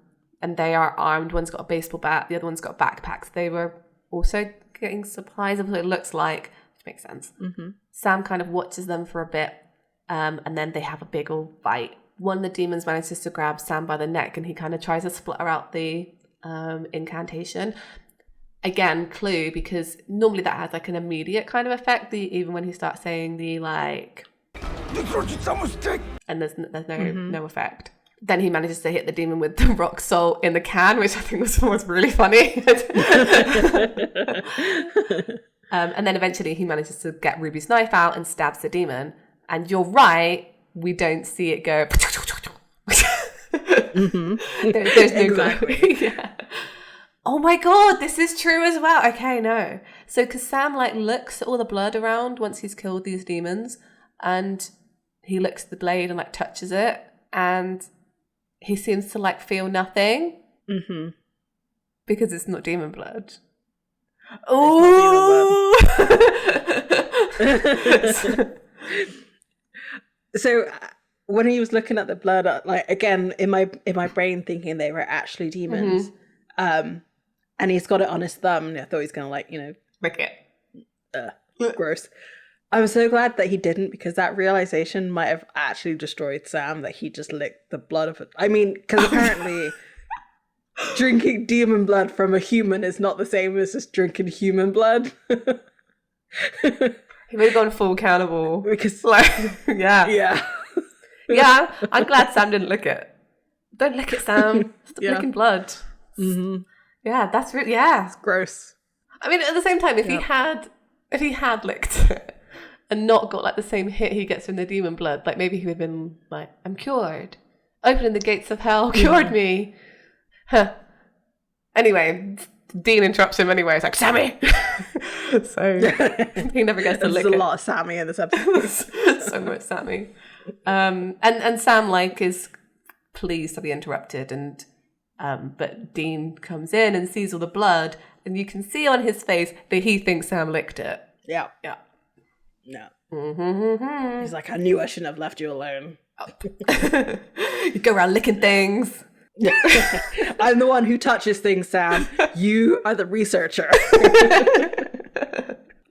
they are armed. One's got a baseball bat, the other one's got backpacks. They were also getting supplies of what it looks like, which makes sense. Sam kind of watches them for a bit, and then they have a big old fight. One of the demons manages to grab Sam by the neck, and he kind of tries to splutter out the incantation. Again, clue, because normally that has like an immediate kind of effect, even when he starts saying the like... And there's no effect. Then he manages to hit the demon with the rock salt in the can, which I think was really funny. And then eventually he manages to get Ruby's knife out and stabs the demon. And you're right, we don't see it go... There's no exactly. Yeah. Oh my God, this is true as well. Okay, no. So because Sam like looks at all the blood around once he's killed these demons, and he looks at the blade and like touches it, and he seems to like feel nothing because it's not demon blood. Oh. So when he was looking at the blood, like again in my brain thinking they were actually demons, and he's got it on his thumb, and I thought he was gonna like lick it. Gross. I'm so glad that he didn't, because that realization might have actually destroyed Sam, that he just licked the blood of it. I mean, because apparently drinking demon blood from a human is not the same as just drinking human blood. He would have gone full cannibal. Because, like, yeah. Yeah. Yeah, I'm glad Sam didn't lick it. Don't lick it, Sam. Stop licking blood. Yeah, that's really, It's gross. I mean, at the same time, if he had licked it and not got like the same hit he gets from the demon blood, like maybe he would have been like, I'm cured. Opening the gates of hell cured me. Huh. Anyway, Dean interrupts him anyway. It's like, Sammy! So he never gets to lick it. There's a lot of Sammy in this episode. So much Sammy. And Sam like is pleased to be interrupted, and but Dean comes in and sees all the blood, and you can see on his face that he thinks Sam licked it. Yeah. No. He's like, I knew I shouldn't have left you alone. You go around licking things. I'm the one who touches things, Sam. You are the researcher.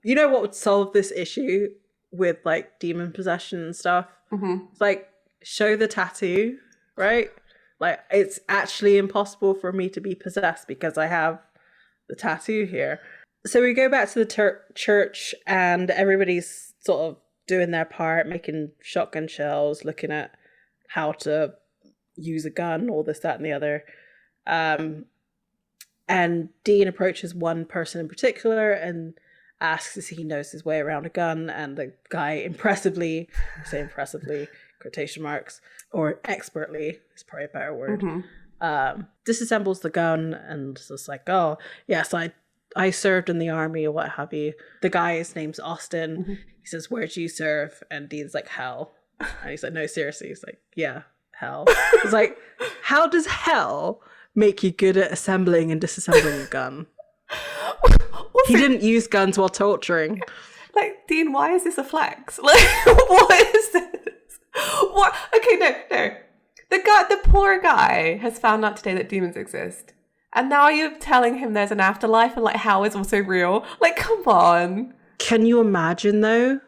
You know what would solve this issue with like demon possession and stuff? It's like, show the tattoo, right? Like, it's actually impossible for me to be possessed because I have the tattoo here. So we go back to the church, and everybody's sort of doing their part, making shotgun shells, looking at how to use a gun, all this, that, and the other. And Dean approaches one person in particular and asks if he knows his way around a gun, and the guy impressively, quotation marks, or expertly, is probably a better word, disassembles the gun, and is just like, oh, yes, I served in the army or what have you. The guy's name's Austin. He says, where'd you serve? And Dean's like, hell. And he's like, no, seriously. He's like, yeah, hell. He's like, how does hell make you good at assembling and disassembling a gun? He didn't use guns while torturing. Like, Dean, why is this a flex? Like, what is this? What? Okay, no. The poor guy has found out today that demons exist. And now you're telling him there's an afterlife and like hell is also real. Like, come on. Can you imagine though?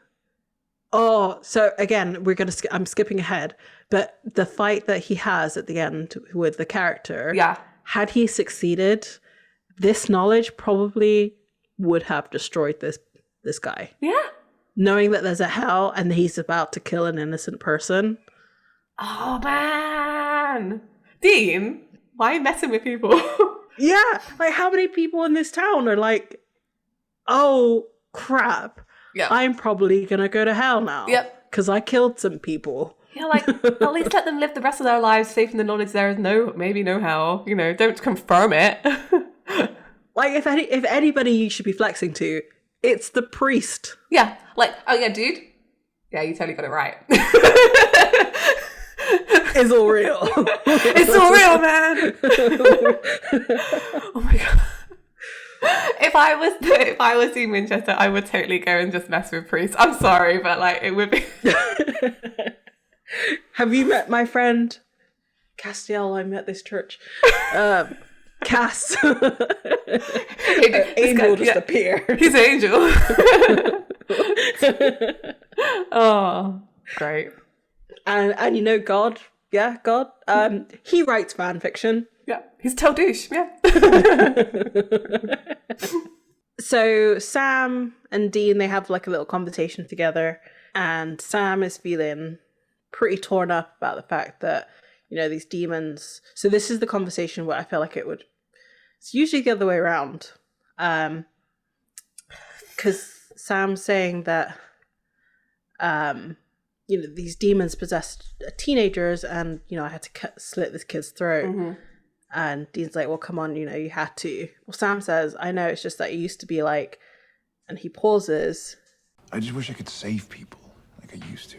Oh, so again, I'm skipping ahead, but the fight that he has at the end with the character, Yeah. had he succeeded, this knowledge probably would have destroyed this guy. Yeah. Knowing that there's a hell and he's about to kill an innocent person. Oh, man. Dean, why are you messing with people? Yeah, like how many people in this town are like, oh, crap. Yeah. I'm probably gonna go to hell now. Yep. Because I killed some people. Yeah, like, at least let them live the rest of their lives safe in the knowledge there is maybe no hell. You know, don't confirm it. Like, if anybody you should be flexing to, it's the priest. Yeah, like, oh yeah, dude. Yeah, you totally got it right. It's all real. It's all real, man. Oh my god. If I was Dean Winchester, I would totally go and just mess with priests. I'm sorry, but like it would be. Have you met my friend Castiel? I'm at this church. Cass. Angel just appeared. He's Angel. Oh, great. And you know God. Yeah, God. He writes fan fiction. Yeah, he's Tel douche. Yeah. So Sam and Dean, they have like a little conversation together, and Sam is feeling pretty torn up about the fact that, you know, these demons. So this is the conversation where I feel like it's usually the other way around. Because Sam's saying that, you know, these demons possessed teenagers, and, you know, I had to slit this kid's throat. Mm-hmm. And Dean's like, well, come on, you know, you had to. Well, Sam says, I know, it's just that it used to be like, and he pauses. I just wish I could save people like I used to.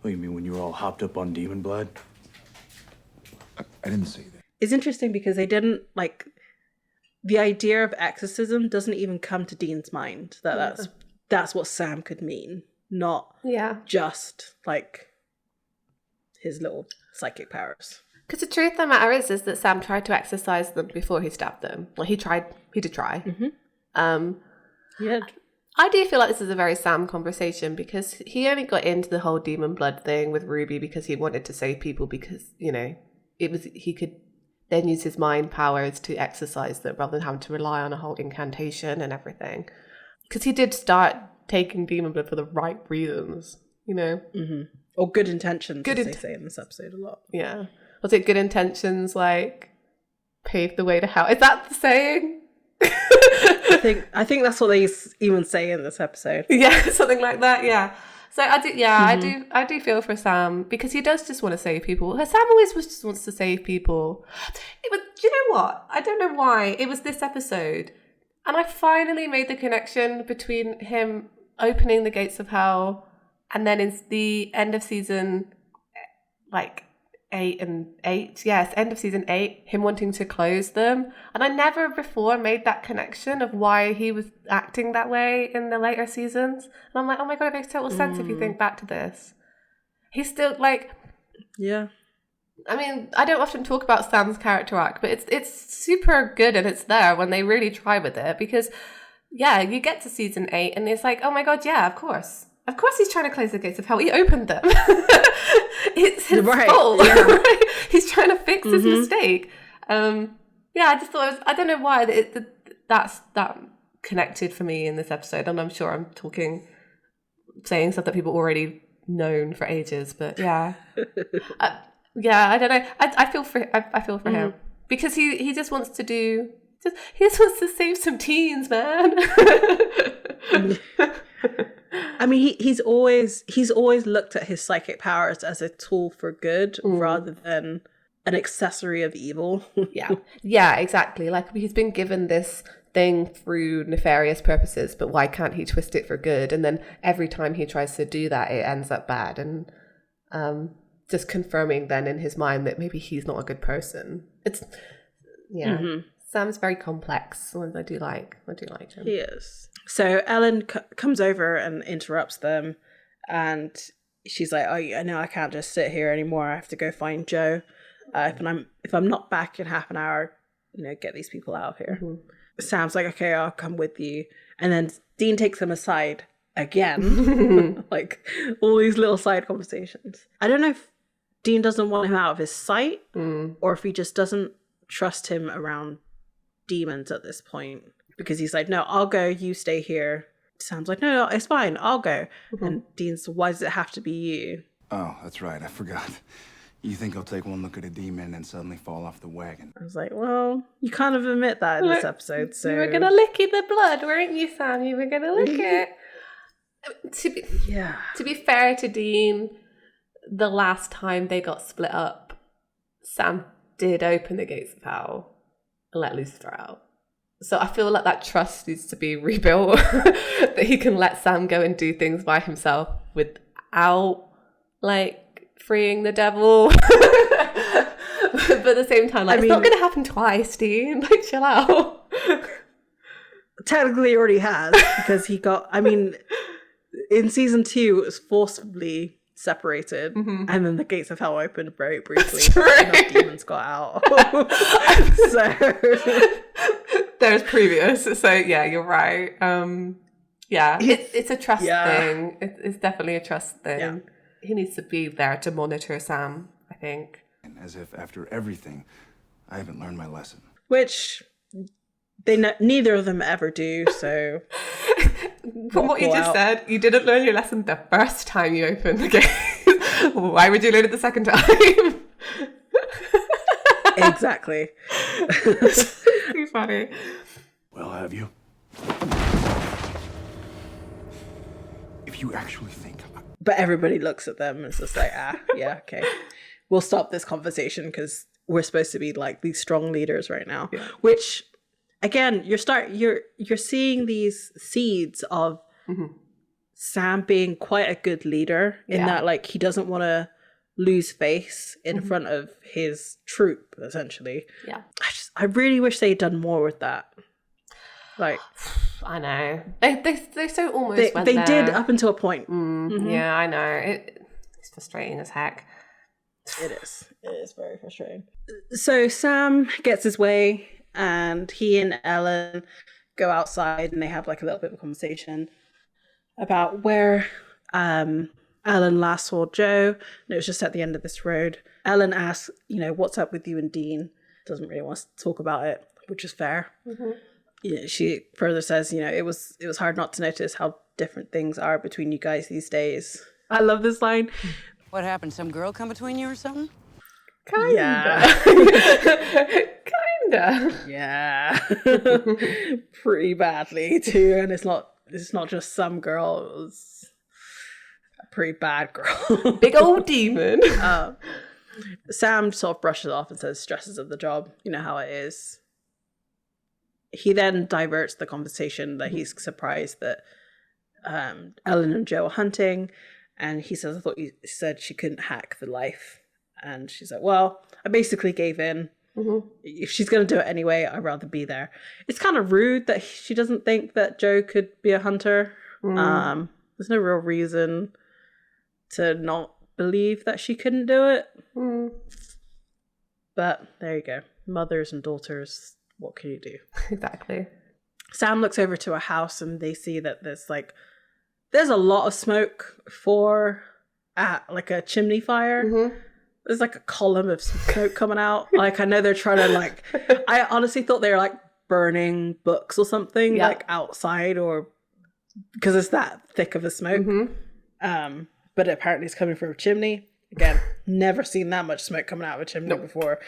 What, you mean when you were all hopped up on demon blood? I didn't say that. It's interesting because they didn't, like, the idea of exorcism doesn't even come to Dean's mind. That's what Sam could mean, not just, like, his little psychic powers. Because the truth of the matter is that Sam tried to exorcise them before he stabbed them. Well, he did try. Mm-hmm. He did. I do feel like this is a very Sam conversation, because he only got into the whole demon blood thing with Ruby because he wanted to save people, because, you know, he could then use his mind powers to exorcise them rather than having to rely on a whole incantation and everything. Because he did start taking demon blood for the right reasons, you know? Mm-hmm. Or good intentions, as they say in this episode a lot. Yeah. Was it good intentions, like, paved the way to hell? Is that the saying? I think that's what they even say in this episode. Yeah, something like that, yeah. So I do feel for Sam, because he does just want to save people. Sam always just wants to save people. Do you know what? I don't know why. It was this episode. And I finally made the connection between him opening the gates of hell and then in the end of season, like, 8 and 8. Yes, end of season 8, him wanting to close them. And I never before made that connection of why he was acting that way in the later seasons. And I'm like, oh my God, it makes total sense if you think back to this. He's still, like... Yeah. I mean, I don't often talk about Sam's character arc, but it's super good, and it's there when they really try with it, because, yeah, you get to season 8 and it's like, oh my God, yeah, of course. Of course he's trying to close the gates of hell. He opened them. It's his fault. Yeah. He's trying to fix his mistake. Yeah, I just thought, I don't know why that connected for me in this episode. And I'm sure I'm saying stuff that people already known for ages. But yeah. Yeah, I don't know. I feel for him. Because he just wants to he just wants to save some teens, man. I mean, he's always looked at his psychic powers as a tool for good rather than an accessory of evil. Yeah, exactly. Like, he's been given this thing through nefarious purposes, but why can't he twist it for good? And then every time he tries to do that, it ends up bad. And just confirming then in his mind that maybe he's not a good person. It's Sam's very complex, and I do like him. He is. So Ellen comes over and interrupts them, and she's like, "Oh, I know I can't just sit here anymore. I have to go find Joe. If I'm not back in half an hour, you know, get these people out of here." Mm-hmm. Sam's like, "Okay, I'll come with you." And then Dean takes him aside again. Like all these little side conversations. I don't know if Dean doesn't want him out of his sight or if he just doesn't trust him around demons at this point, because he's like, no, I'll go, you stay here. Sam's like, no, it's fine, I'll go. And Dean's, why does it have to be you? Oh, that's right. I forgot. You think I'll take one look at a demon and suddenly fall off the wagon? I was like, well, you kind of admit that in this episode, so... You were going to lick the blood, weren't you, Sam? You were going to lick it. To be fair to Dean, the last time they got split up, Sam did open the gates of hell and let Lucifer out. So I feel like that trust needs to be rebuilt, that he can let Sam go and do things by himself without, like, freeing the devil. But at the same time, like, it's not going to happen twice, Dean. Like, chill out. Technically, he already has, because he got, I mean, in season 2, it was forcibly separated, and then the gates of hell opened very briefly. Enough demons got out. So there's previous. So yeah, you're right. Yeah, it's a trust thing. It's definitely a trust thing. Yeah. He needs to be there to monitor Sam, I think. As if after everything, I haven't learned my lesson. Which neither of them ever do. So. From what you just said, you didn't learn your lesson the first time you opened the game. Why would you learn it the second time? Exactly. Too funny. Well, have you? If you actually think... But everybody looks at them and it's just like, yeah, okay. We'll stop this conversation because we're supposed to be like these strong leaders right now. Yeah. Which... Again, you're seeing these seeds of Sam being quite a good leader in that, like, he doesn't want to lose face in front of his troop, essentially. Yeah, I really wish they'd done more with that. Like, I know they so almost went they there. did up until a point. Yeah, I know it's frustrating as heck. It is very frustrating. So Sam gets his way. And he and Ellen go outside and they have like a little bit of a conversation about where Ellen last saw Joe. And it was just at the end of this road. Ellen asks, what's up with you and Dean? Doesn't really want to talk about it, which is fair. She further says, it was hard not to notice how different things are between you guys these days. I love this line. What happened? Some girl come between you or something? Kinda. Yeah. Kinda. Yeah. Pretty badly too. And it's not just some girl, it was a pretty bad girl. Big old demon. Sam sort of brushes it off and says stresses of the job, you know how it is. He then diverts the conversation that he's surprised that Ellen and Joe are hunting, and he says, I thought you said she couldn't hack the life. And she's like, well, I basically gave in. If she's going to do it anyway, I'd rather be there. It's kind of rude that she doesn't think that Joe could be a hunter. There's no real reason to not believe that she couldn't do it. But there you go. Mothers and daughters, what can you do? Exactly. Sam looks over to a house and they see that there's a lot of smoke for like a chimney fire. There's like a column of smoke coming out. Like, I know they're trying to like, I honestly thought they were like burning books or something, like outside, or because it's that thick of a smoke. But apparently it's coming from a chimney. Again, never seen that much smoke coming out of a chimney before.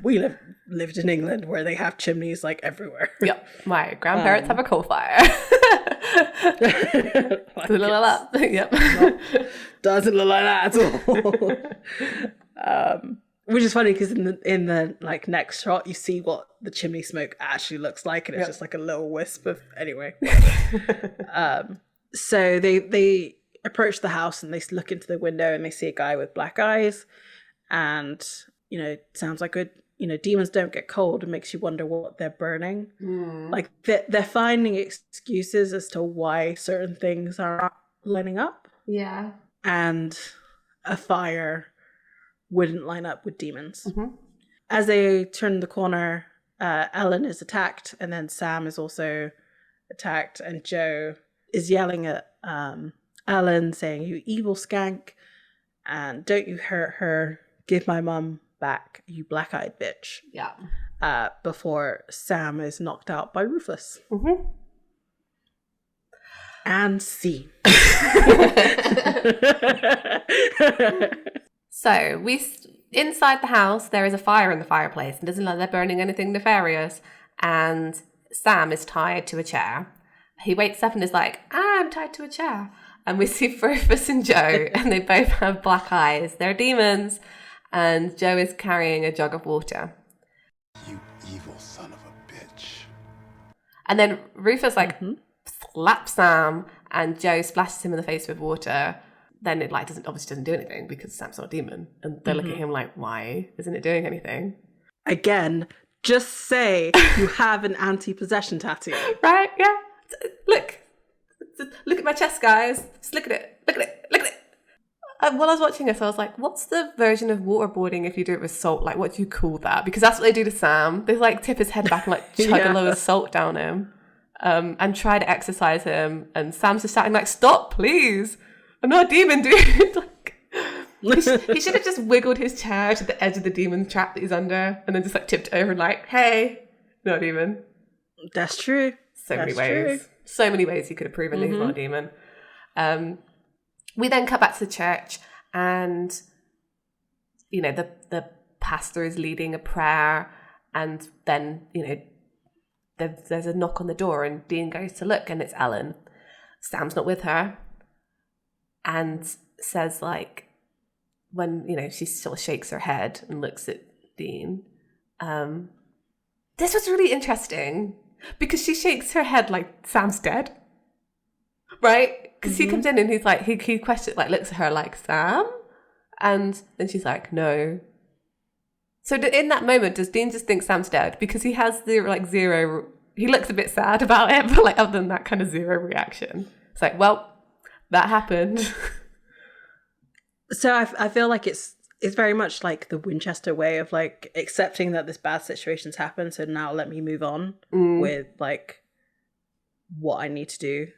We lived in England where they have chimneys like everywhere. Yep. My grandparents have a coal fire. Like Doesn't look like that. Yep. Doesn't look like that at all. Which is funny because in the like next shot you see what the chimney smoke actually looks like, and it's just like a little wisp of so they approach the house and they look into the window and they see a guy with black eyes, and sounds like demons don't get cold. It makes you wonder what they're burning. Like they're finding excuses as to why certain things are lining up. Yeah. And a fire wouldn't line up with demons. As they turn the corner, Ellen is attacked, and then Sam is also attacked, and Joe is yelling at Alan, saying, "You evil skank, and don't you hurt her. Give my mum back, you black-eyed bitch." Yeah. Before Sam is knocked out by Rufus. Mm-hmm. And scene. So inside the house, there is a fire in the fireplace, and doesn't look like they're burning anything nefarious. And Sam is tied to a chair. He wakes up and is like, "I'm tied to a chair." And we see Rufus and Joe, and they both have black eyes. They're demons, and Joe is carrying a jug of water. You evil son of a bitch. And then Rufus slaps Sam, and Joe splashes him in the face with water. Then it doesn't do anything because Sam's not a demon, and they look at him like, "Why isn't it doing anything?" Again, just say you have an anti-possession tattoo, Right? Yeah. Look at my chest, guys. Just look at it. Look at it. Look at it. While I was watching this, I was like, "What's the version of waterboarding if you do it with salt? Like, what do you call that?" Because that's what they do to Sam. They tip his head back and chug a load of salt down him, and try to exercise him. And Sam's just shouting "Stop, please! I'm not a demon, dude." He should have just wiggled his chair to the edge of the demon trap that he's under, and then just tipped it over and "Hey, not a demon." That's true. So many ways he could have proven that he's not a demon. We then cut back to the church, and the pastor is leading a prayer, and then there's a knock on the door, and Dean goes to look, and it's Ellen. Sam's not with her, and says when she sort of shakes her head and looks at Dean. This was really interesting because she shakes her head like Sam's dead, right? Because he comes in and he's he questions, looks at her like, "Sam?" And then she's like, "No." So in that moment, does Dean just think Sam's dead? Because he has the zero. He looks a bit sad about it, but other than that, kind of zero reaction. It's well, that happened. So I feel like it's very much like the Winchester way of accepting that this bad situation's happened. So now let me move on with what I need to do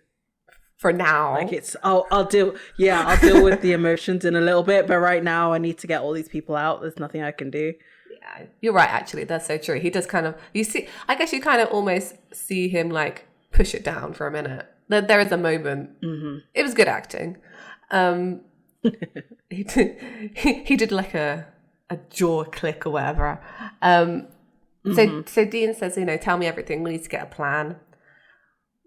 for now. I'll deal with the emotions in a little bit, but right now I need to get all these people out. There's nothing I can do. Yeah, you're right. Actually, that's so true. He does I guess you kind of almost see him push it down for a minute. There is a moment. Mm-hmm. It was good acting. He did a jaw click or whatever. So Dean says, "Tell me everything. We need to get a plan."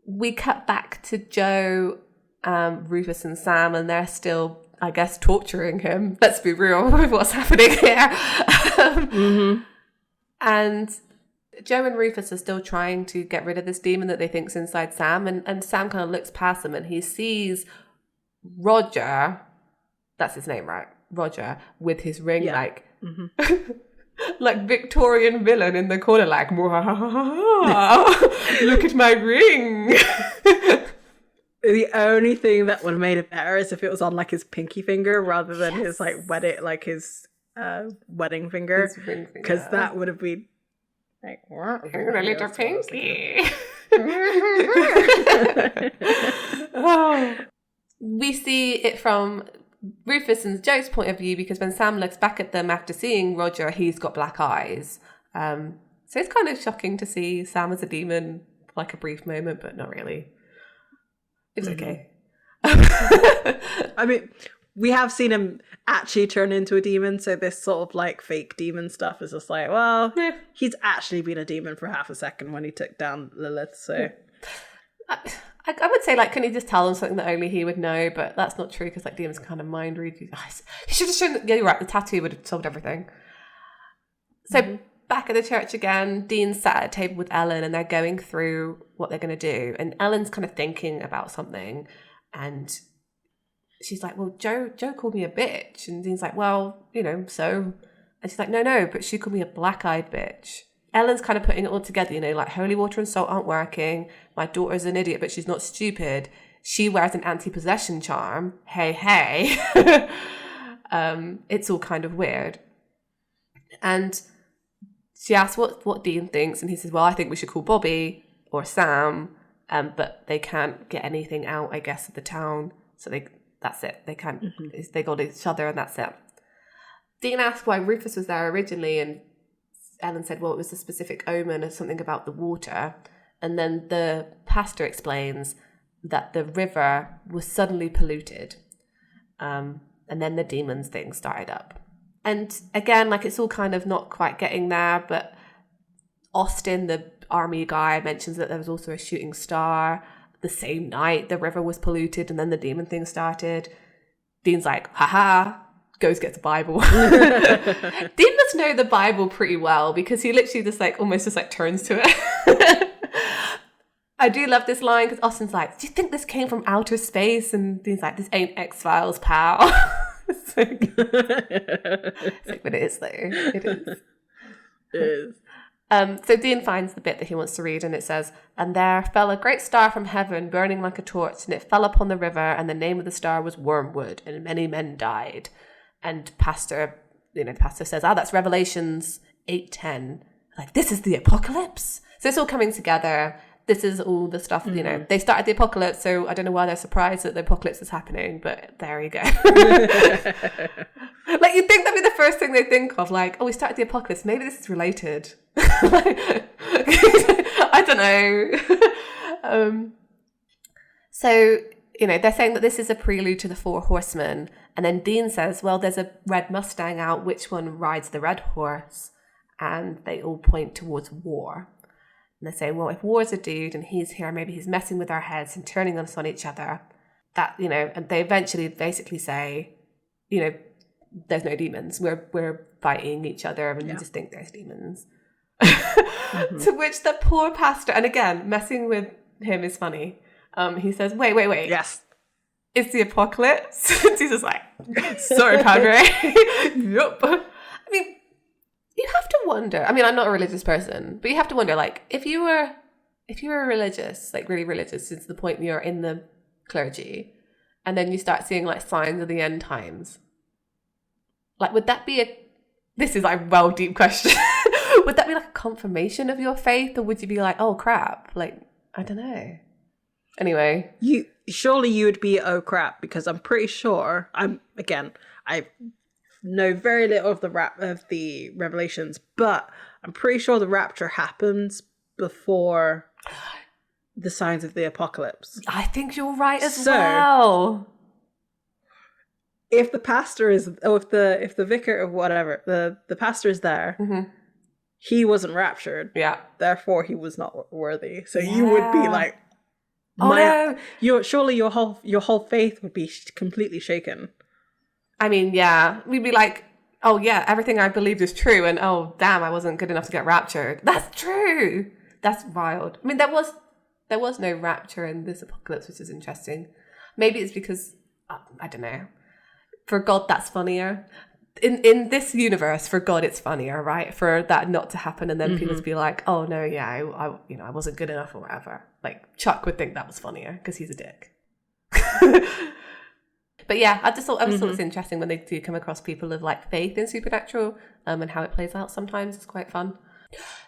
We cut back to Joe, Rufus and Sam, and they're still, I guess, torturing him. Let's be real with what's happening here. And Joe and Rufus are still trying to get rid of this demon that they think's inside Sam, and Sam kind of looks past them and he sees Roger. That's his name, right? Roger, with his ring, like Victorian villain in the corner, look at my ring. The only thing that would have made it better is if it was on his pinky finger rather than his his wedding finger, because that would have been what? A little pinky. We see it from Rufus and Joe's point of view, because when Sam looks back at them after seeing Roger, he's got black eyes. So it's kind of shocking to see Sam as a demon for a brief moment, but not really. It was okay. I mean, we have seen him actually turn into a demon, so this sort of fake demon stuff is just he's actually been a demon for half a second when he took down Lilith, so... I would say, couldn't he just tell them something that only he would know? But that's not true, because demons kind of mind read you. He should have shown that. Yeah, you're right. The tattoo would have solved everything. So back at the church again, Dean's sat at a table with Ellen, and they're going through what they're going to do. And Ellen's kind of thinking about something, and she's like, "Well, Joe called me a bitch," and Dean's like, "Well, so." And she's like, "No, but she called me a black-eyed bitch." Ellen's kind of putting it all together, holy water and salt aren't working. My daughter's an idiot, but she's not stupid. She wears an anti-possession charm. Hey. It's all kind of weird. And she asks what Dean thinks, and he says, "Well, I think we should call Bobby or Sam." but they can't get anything out, I guess, of the town. So that's it. They can't. They got each other, and that's it. Dean asked why Rufus was there originally, and Ellen said, well, it was a specific omen or something about the water. And then the pastor explains that the river was suddenly polluted. And then the demons thing started up. And again, like, it's all kind of not quite getting there, but Austin, the army guy, mentions that there was also a shooting star. The same night, the river was polluted, and then the demon thing started. Dean's like, haha, goes gets a Bible. Dean must know the Bible pretty well, because he literally just like almost just like turns to it. I do love this line because Austin's like, do you think this came from outer space? And Dean's like, this ain't X-Files, pal. It's like, but it is though. It is. It is. So Dean finds the bit that he wants to read, and it says, and there fell a great star from heaven, burning like a torch, and it fell upon the river, and the name of the star was Wormwood, and many men died. And pastor says, that's Revelations 8:10. Like, this is the apocalypse. So it's all coming together. This is all the stuff, they started the apocalypse, so I don't know why they're surprised that the apocalypse is happening, but there you go. Like, you'd think that'd be the first thing they think of, like, oh, we started the apocalypse, maybe this is related. I don't know. So, they're saying that this is a prelude to the Four Horsemen, and then Dean says, well, there's a red Mustang out, which one rides the red horse? And they all point towards war. And they say, well, if War's a dude and he's here, maybe he's messing with our heads and turning us on each other. That, and they eventually basically say, there's no demons. We're fighting each other, and we just think there's demons. To which the poor pastor, and again, messing with him is funny. He says, wait. Yes. It's the apocalypse? He's just like, sorry, Padre. Yup. I mean, you have to wonder. I mean, I'm not a religious person, but you have to wonder, like, if you were religious, like really religious, to the point you're in the clergy, and then you start seeing like signs of the end times, like, would that be this is like a well deep question. Would that be like a confirmation of your faith, or would you be like, oh crap, like, I don't know. Anyway, surely you would be oh crap, because I'm pretty sure I know very little of the Revelations, but I'm pretty sure the rapture happens before the signs of the apocalypse. I think you're right as well. If the pastor is, or if the vicar of whatever, the pastor is there, he wasn't raptured. Yeah. Therefore, he was not worthy. So you would be like, surely your whole faith would be completely shaken. I mean, yeah, we'd be like, oh yeah, everything I believed is true, and oh damn, I wasn't good enough to get raptured. That's true. That's wild. I mean, there was no rapture in this apocalypse, which is interesting. Maybe it's because I don't know. For God, that's funnier. In this universe, for God, it's funnier, right? For that not to happen, and then people to be like, oh no, yeah, I wasn't good enough or whatever. Like Chuck would think that was funnier because he's a dick. But yeah, I just thought it's interesting when they do come across people of like faith in supernatural, and how it plays out sometimes. It's quite fun.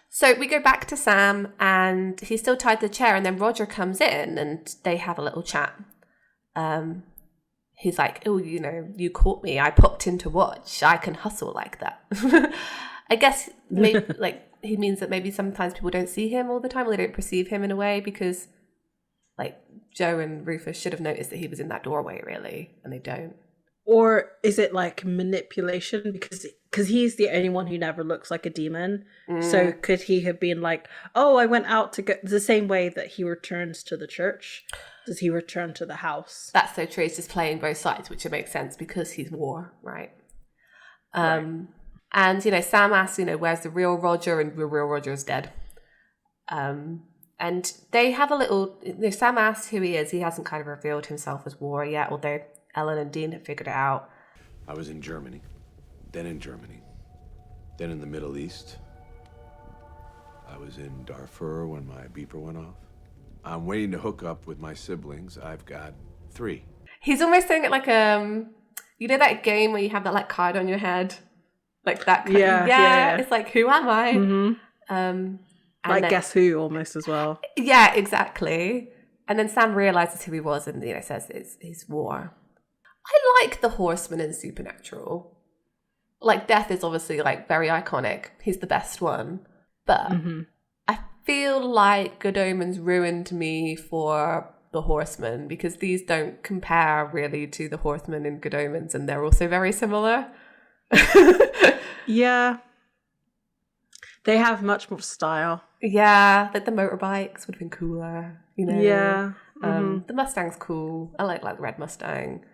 So we go back to Sam, and he's still tied to the chair, and then Roger comes in and they have a little chat. He's like, oh, you caught me. I popped in to watch. I can hustle like that. I guess maybe like he means that maybe sometimes people don't see him all the time, or they don't perceive him in a way, because like Joe and Rufus should have noticed that he was in that doorway, really, and they don't. Or is it like manipulation? Because he's the only one who never looks like a demon. So could he have been like, oh, I went out to go the same way that he returns to the church? Does he return to the house? That's so true. He's just playing both sides, which would make sense because he's war, right? And, Sam asks, where's the real Roger? And the real Roger is dead. And they have a little... Sam asks who he is. He hasn't kind of revealed himself as War yet, although Ellen and Dean have figured it out. I was in Germany, then in Germany, then in the Middle East. I was in Darfur when my beeper went off. I'm waiting to hook up with my siblings. I've got 3. He's almost saying it like, that game where you have that like card on your head? Like that kind yeah. It's like, who am I? Like then, Guess Who almost as well. Yeah, exactly. And then Sam realizes who he was and, you know, says it's war. I like the Horseman in Supernatural. Like, Death is obviously, like, very iconic. He's the best one. But I feel like Good Omens ruined me for the Horseman, because these don't compare really to the Horseman in Good Omens, and they're also very similar. Yeah. They have much more style. Yeah, like the motorbikes would have been cooler, you know. Yeah. The Mustang's cool. I like the red Mustang.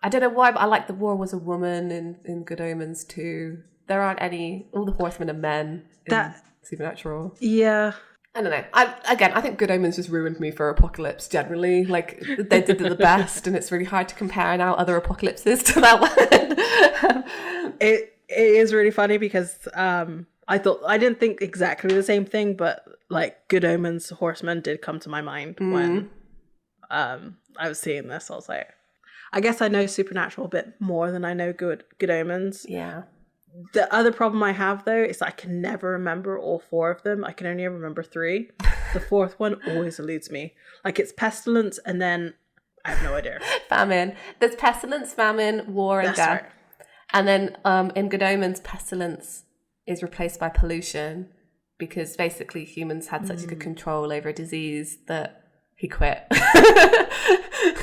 I don't know why, but I like the war was a woman in Good Omens too. There aren't any. All the horsemen are men in Supernatural. Yeah. I don't know. I think Good Omens just ruined me for Apocalypse generally. Like, they did the best, and it's really hard to compare now other apocalypses to that one. It is really funny because I didn't think exactly the same thing, but like Good Omens Horseman did come to my mind when I was seeing this. I was like, I guess I know Supernatural a bit more than I know Good Omens. Yeah. The other problem I have though is I can never remember all 4 of them. I can only remember 3. The 4th one always eludes me. Like, it's Pestilence, and then I have no idea. Famine. There's Pestilence, Famine, War, and Death. Right. And then in Good Omens, Pestilence is replaced by pollution, because basically humans had such a good control over a disease that he quit.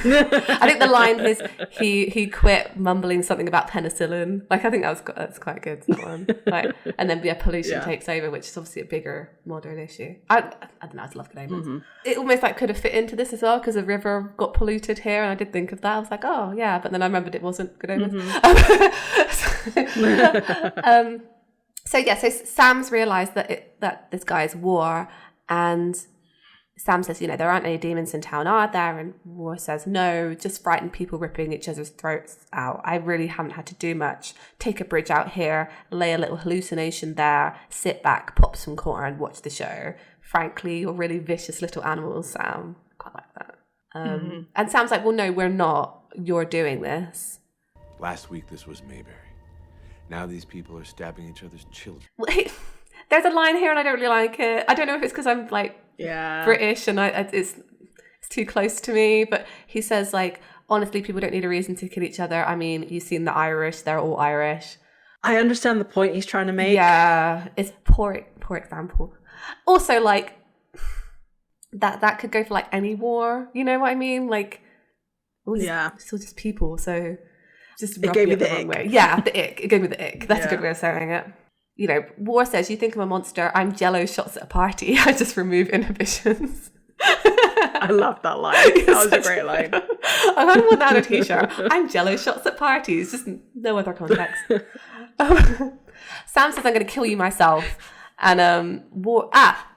I think the line is he quit mumbling something about penicillin. Like, I think that's quite good, that one. Like, and then pollution takes over, which is obviously a bigger modern issue. I don't know, I just love Good Omens. It almost like could have fit into this as well, because the river got polluted here, and I did think of that. I was like, oh yeah, but then I remembered it wasn't Good Omens. So Sam's realised that this guy is War, and Sam says, you know, there aren't any demons in town, are there? And War says, no, just frightened people ripping each other's throats out. I really haven't had to do much. Take a bridge out here, lay a little hallucination there, sit back, pop some corn, watch the show. Frankly, you're really vicious little animals, Sam. Quite like that. And Sam's like, well, no, we're not. You're doing this. Last week, this was Mayberry. Now these people are stabbing each other's children. There's a line here and I don't really like it. I don't know if it's because I'm like British and it's too close to me, but he says, like, honestly, people don't need a reason to kill each other. I mean, you've seen the Irish, they're all Irish. I understand the point he's trying to make. Yeah, it's poor example. Also, like, that could go for like any war, you know what I mean? Like, it's still just people, so just it gave me the wrong ick. way. Yeah, the ick. It gave me the ick. That's a good way of saying it. You know, War says, you think I'm a monster, I'm jello shots at a party. I just remove inhibitions. I love that line. That was a great line. I want that on a t-shirt. I'm jello shots at parties. Just no other context. Sam says, I'm going to kill you myself. And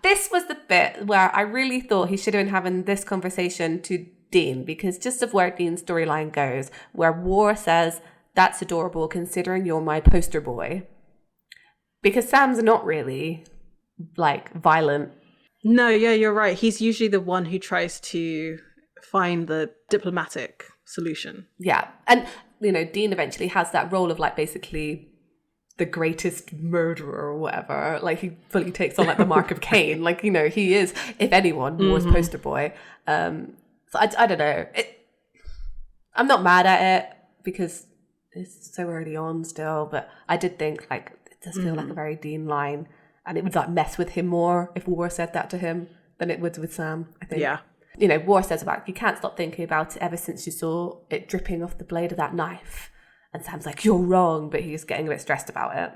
this was the bit where I really thought he should have been having this conversation to Dean, because just of where Dean's storyline goes, where War says, that's adorable considering you're my poster boy. Because Sam's not really, like, violent. No, yeah, you're right. He's usually the one who tries to find the diplomatic solution. Yeah. And, you know, Dean eventually has that role of, like, basically the greatest murderer or whatever. Like, he fully takes on, like, the mark of Cain. Like, you know, he is, if anyone, War's poster boy. So I don't know. I'm not mad at it because it's so early on still, but I did think, like, it does feel like a very Dean line, and it would, like, mess with him more if War said that to him than it would with Sam, I think. Yeah. You know, War says about, you can't stop thinking about it ever since you saw it dripping off the blade of that knife. And Sam's like, you're wrong, but he's getting a bit stressed about it.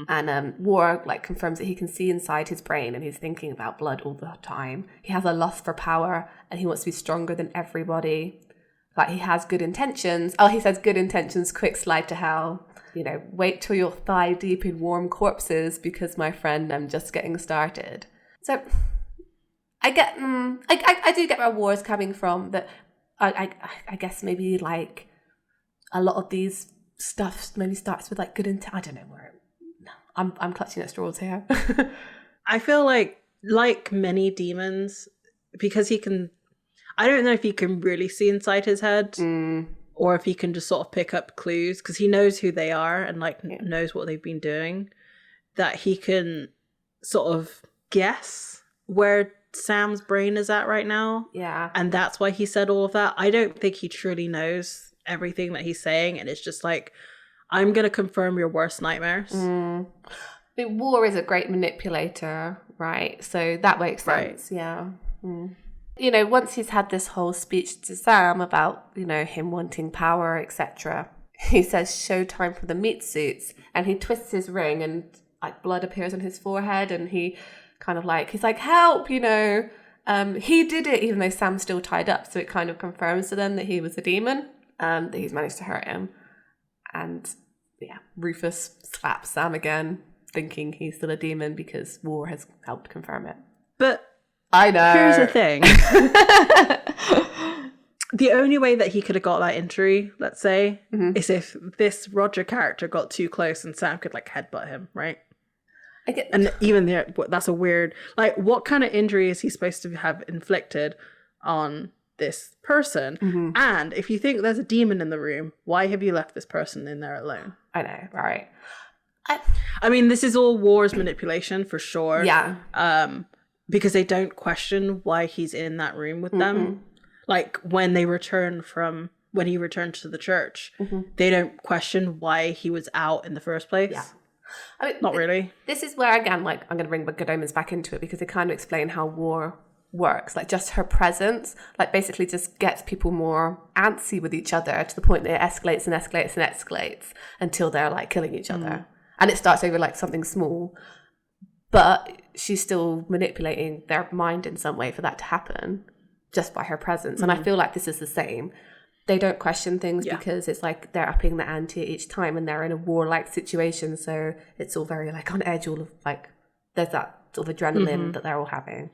And War, like, confirms that he can see inside his brain and he's thinking about blood all the time. He has a lust for power and he wants to be stronger than everybody. Like, he has good intentions. Oh, he says, good intentions, quick slide to hell. You know, wait till you're thigh deep in warm corpses because, my friend, I'm just getting started. So I get, I do get where War is coming from. That I guess maybe, like, a lot of these stuff maybe starts with, like, good intent. I don't know where I'm clutching at straws here. I feel like many demons, because he can, I don't know if he can really see inside his head or if he can just sort of pick up clues, because he knows who they are and, like, knows what they've been doing, that he can sort of guess where Sam's brain is at right now. Yeah. And that's why he said all of that. I don't think he truly knows everything that he's saying. And it's just like, I'm going to confirm your worst nightmares. I mean, War is a great manipulator, right? So that makes sense. Right. Yeah. You know, once he's had this whole speech to Sam about, you know, him wanting power, etc., he says, "Showtime for the meat suits," and he twists his ring and like blood appears on his forehead, and he kind of like, he's like, "Help," you know. He did it even though Sam's still tied up, so it kind of confirms to them that he was a demon, that he's managed to hurt him. And yeah, Rufus slaps Sam again, thinking he's still a demon because War has helped confirm it. But I know. Here's the thing. The only way that he could have got that injury, let's say, is if this Roger character got too close and Sam could like headbutt him, right? And even there, that's a weird, like, what kind of injury is he supposed to have inflicted on this person? And if you think there's a demon in the room, why have you left this person in there alone? I know, right? I mean, this is all War's manipulation for sure. Yeah. Because they don't question why he's in that room with them. Like when he returned to the church, they don't question why he was out in the first place. Yeah. I mean, not really. This is where, again, like, I'm going to bring Good Omens back into it because they kind of explain how War works. Like, just her presence, like, basically just gets people more antsy with each other to the point that it escalates and escalates and escalates until they're, like, killing each other. And it starts over, like, something small. But she's still manipulating their mind in some way for that to happen just by her presence. And I feel like this is the same. They don't question things because it's like they're upping the ante each time and they're in a warlike situation. So it's all very like on edge, all of like, there's that sort of adrenaline that they're all having.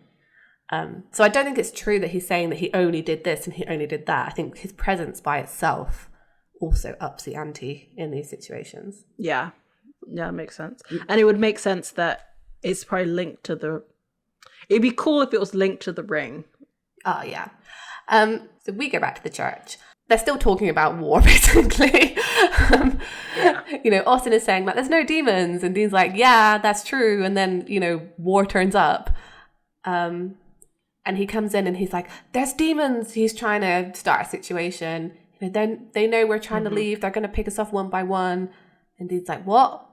So I don't think it's true that he's saying that he only did this and he only did that. I think his presence by itself also ups the ante in these situations. Yeah. Yeah, it makes sense. And it would make sense that it's probably linked to it'd be cool if it was linked to the ring. Oh, yeah. So we go back to the church. They're still talking about War, basically. You know, Austin is saying, like, there's no demons. And Dean's like, yeah, that's true. And then, you know, War turns up. And he comes in and he's like, there's demons. He's trying to start a situation. You know, then they know we're trying to leave. They're going to pick us off one by one. And Dean's like, what?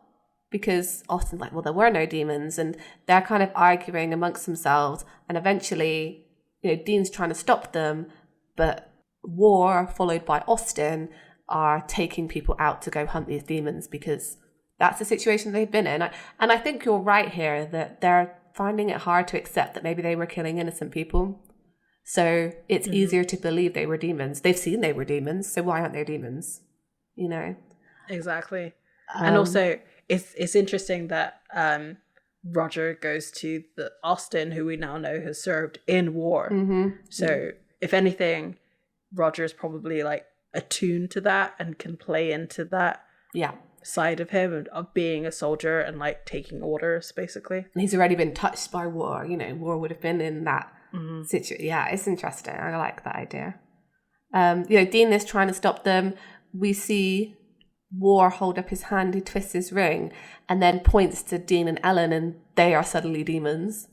Because Austin's like, well, there were no demons. And they're kind of arguing amongst themselves. And eventually, you know, Dean's trying to stop them. But War, followed by Austin, are taking people out to go hunt these demons because that's the situation they've been in. And I think you're right here that they're finding it hard to accept that maybe they were killing innocent people. So it's easier to believe they were demons. They've seen they were demons, so why aren't they demons? You know? Exactly. And also, it's interesting that Roger goes to the Austin, who we now know has served in War. So if anything, Roger's probably like attuned to that and can play into that side of him of being a soldier and like taking orders, basically. And he's already been touched by War. You know, War would have been in that situation. Yeah, it's interesting. I like that idea. You know, Dean is trying to stop them. We see War hold up his hand, he twists his ring and then points to Dean and Ellen, and they are suddenly demons.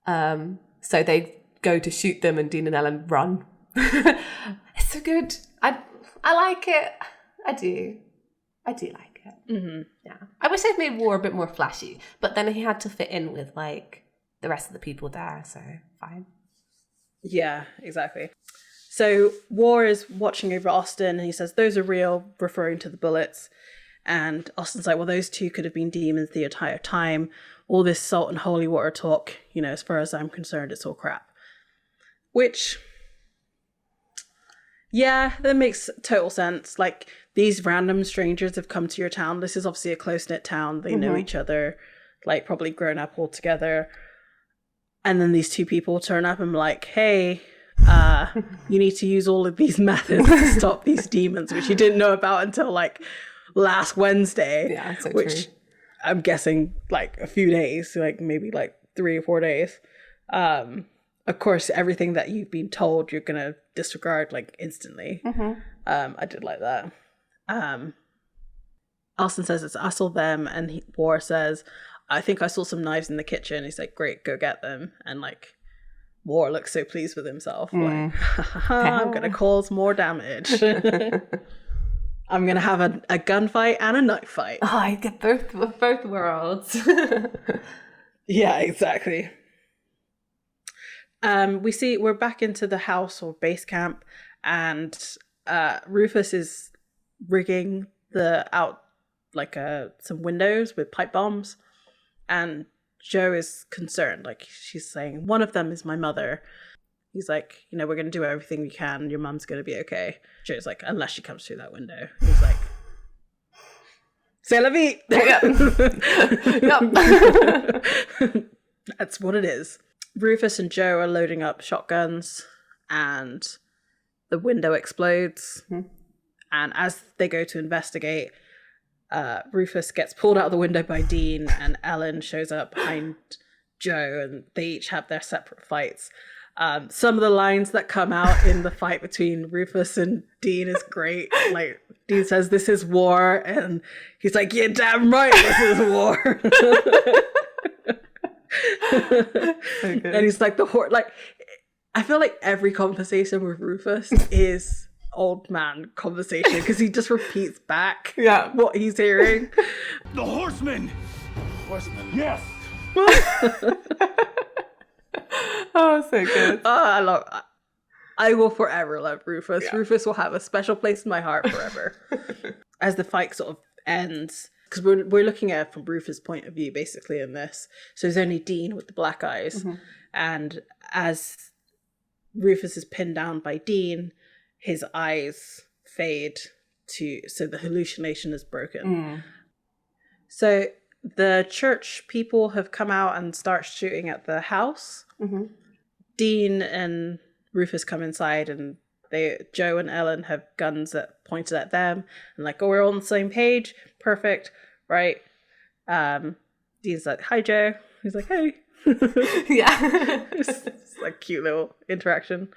So they go to shoot them and Dean and Ellen run. It's so good. I like it. I do like it. Yeah, I wish they'd made War a bit more flashy, but then he had to fit in with like the rest of the people there, so fine. Yeah, exactly. So War is watching over Austin and he says, those are real, referring to the bullets. And Austin's like, well, those two could have been demons the entire time. All this salt and holy water talk, you know, as far as I'm concerned, it's all crap. Which, yeah, that makes total sense. Like, these random strangers have come to your town. This is obviously a close-knit town. They know each other, like, probably grown up all together. And then these two people turn up and be like, hey, you need to use all of these methods to stop these demons, which you didn't know about until, like, last Wednesday. Yeah, so which true. I'm guessing, like, a few days, like, maybe, like, 3 or 4 days. Of course, everything that you've been told, you're going to disregard, like, instantly. I did like that. Austin says, I saw them, and War says, I think I saw some knives in the kitchen. He's like, great, go get them. And, like, War looks so pleased with himself. Like, I'm going to cause more damage. I'm going to have a gunfight and a knife fight. Oh, I get both worlds. Yeah, exactly. We're back into the house or base camp, and Rufus is rigging some windows with pipe bombs, and Joe is concerned. Like, she's saying, one of them is my mother. He's like, we're going to do everything we can. Your mum's going to be okay. Joe's like, unless she comes through that window. He's like, c'est la vie. Yep. That's what it is. Rufus and Joe are loading up shotguns, and the window explodes. And as they go to investigate, Rufus gets pulled out of the window by Dean, and Ellen shows up behind Joe, and they each have their separate fights. Some of the lines that come out in the fight between Rufus and Dean is great. Like, Dean says, "This is war," and he's like, "Yeah, damn right, this is war." And he's like, I feel like every conversation with Rufus is old man conversation, because he just repeats back what he's hearing. The horsemen! Horsemen? Yes! Oh, so good. I will forever love Rufus. Yeah. Rufus will have a special place in my heart forever. As the fight sort of ends, because we're looking at it from Rufus' point of view basically in this. So there's only Dean with the black eyes, and as Rufus is pinned down by Dean, his eyes fade so the hallucination is broken. So the church people have come out and start shooting at the house. Dean and Rufus come inside, and Joe and Ellen have guns that pointed at them, and like, oh, we're all on the same page, perfect, right? Dean's like, "Hi, Joe." He's like, "Hey." Yeah. It's like cute little interaction.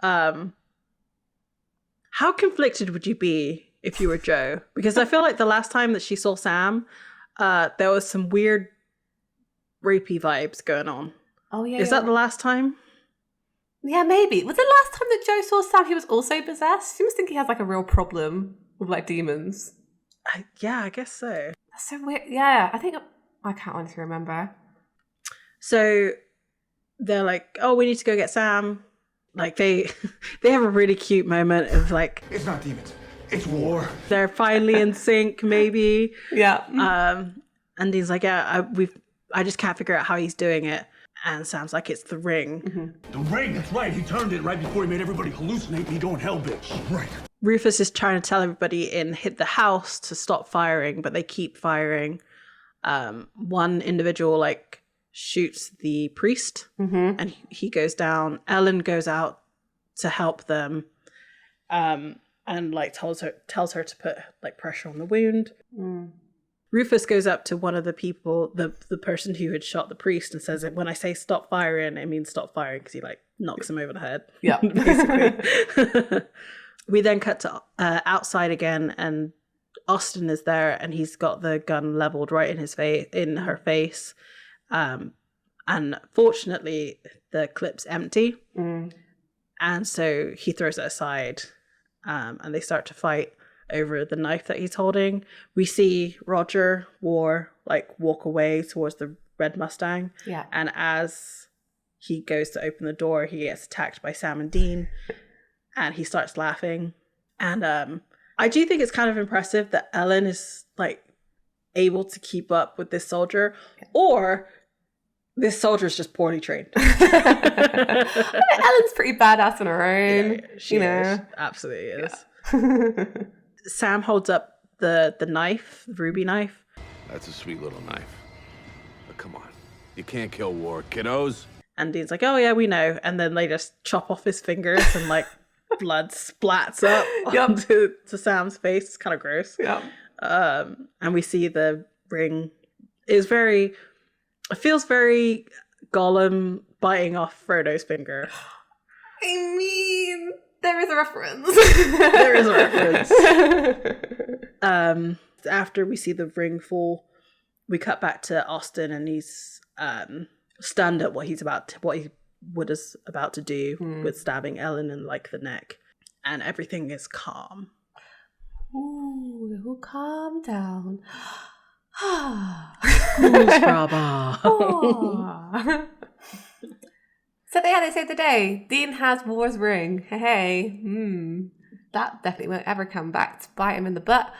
How conflicted would you be if you were Joe? Because I feel like the last time that she saw Sam, there was some weird rapey vibes going on. Oh, yeah. Is that the last time? Yeah, maybe. Was it the last time that Joe saw Sam, he was also possessed? He must think he has like a real problem with like demons. Yeah, I guess so. That's so weird. Yeah, I can't honestly remember. So they're like, "Oh, we need to go get Sam." Like they have a really cute moment of like, It's not demons. It's war. they're finally in sync, maybe. Yeah. And Dean's like, "Yeah, I just can't figure out how he's doing it." And Sam's like, "It's the ring." The ring, that's right. He turned it right before he made everybody hallucinate me going hell bitch. Right. Rufus is trying to tell everybody in the house to stop firing, but they keep firing. One individual like shoots the priest, and he goes down. Ellen goes out to help them, and like tells her to put like pressure on the wound. Rufus goes up to one of the people, the person who had shot the priest, and says, "When I say stop firing, it means stop firing," because he like knocks him over the head. Yeah. Basically. We then cut to outside again, and Austin is there, and he's got the gun leveled right in her face. And fortunately, the clip's empty, and so he throws it aside, and they start to fight over the knife that he's holding. We see Roger walk away towards the red Mustang, and as he goes to open the door, he gets attacked by Sam and Dean, and he starts laughing. And I do think it's kind of impressive that Ellen is like able to keep up with this soldier, or this soldier is just poorly trained. Ellen's pretty badass on her own. Yeah, she is. Absolutely is. Yeah. Sam holds up the knife, the ruby knife. That's a sweet little knife. But come on. You can't kill war, kiddos. And Dean's like, "Oh yeah, we know." And then they just chop off his fingers, and like blood splats up onto Sam's face. It's kind of gross. Yeah. And we see the ring it feels very Gollum biting off Frodo's finger. I mean, there is a reference. There is a reference. After we see the ring fall, we cut back to Austin, and he's stunned at what he Wood is about to do with stabbing Ellen in like the neck, and everything is calm. Ooh, calm down. So they saved the day. Dean has War's ring. Hey. That definitely won't ever come back to bite him in the butt.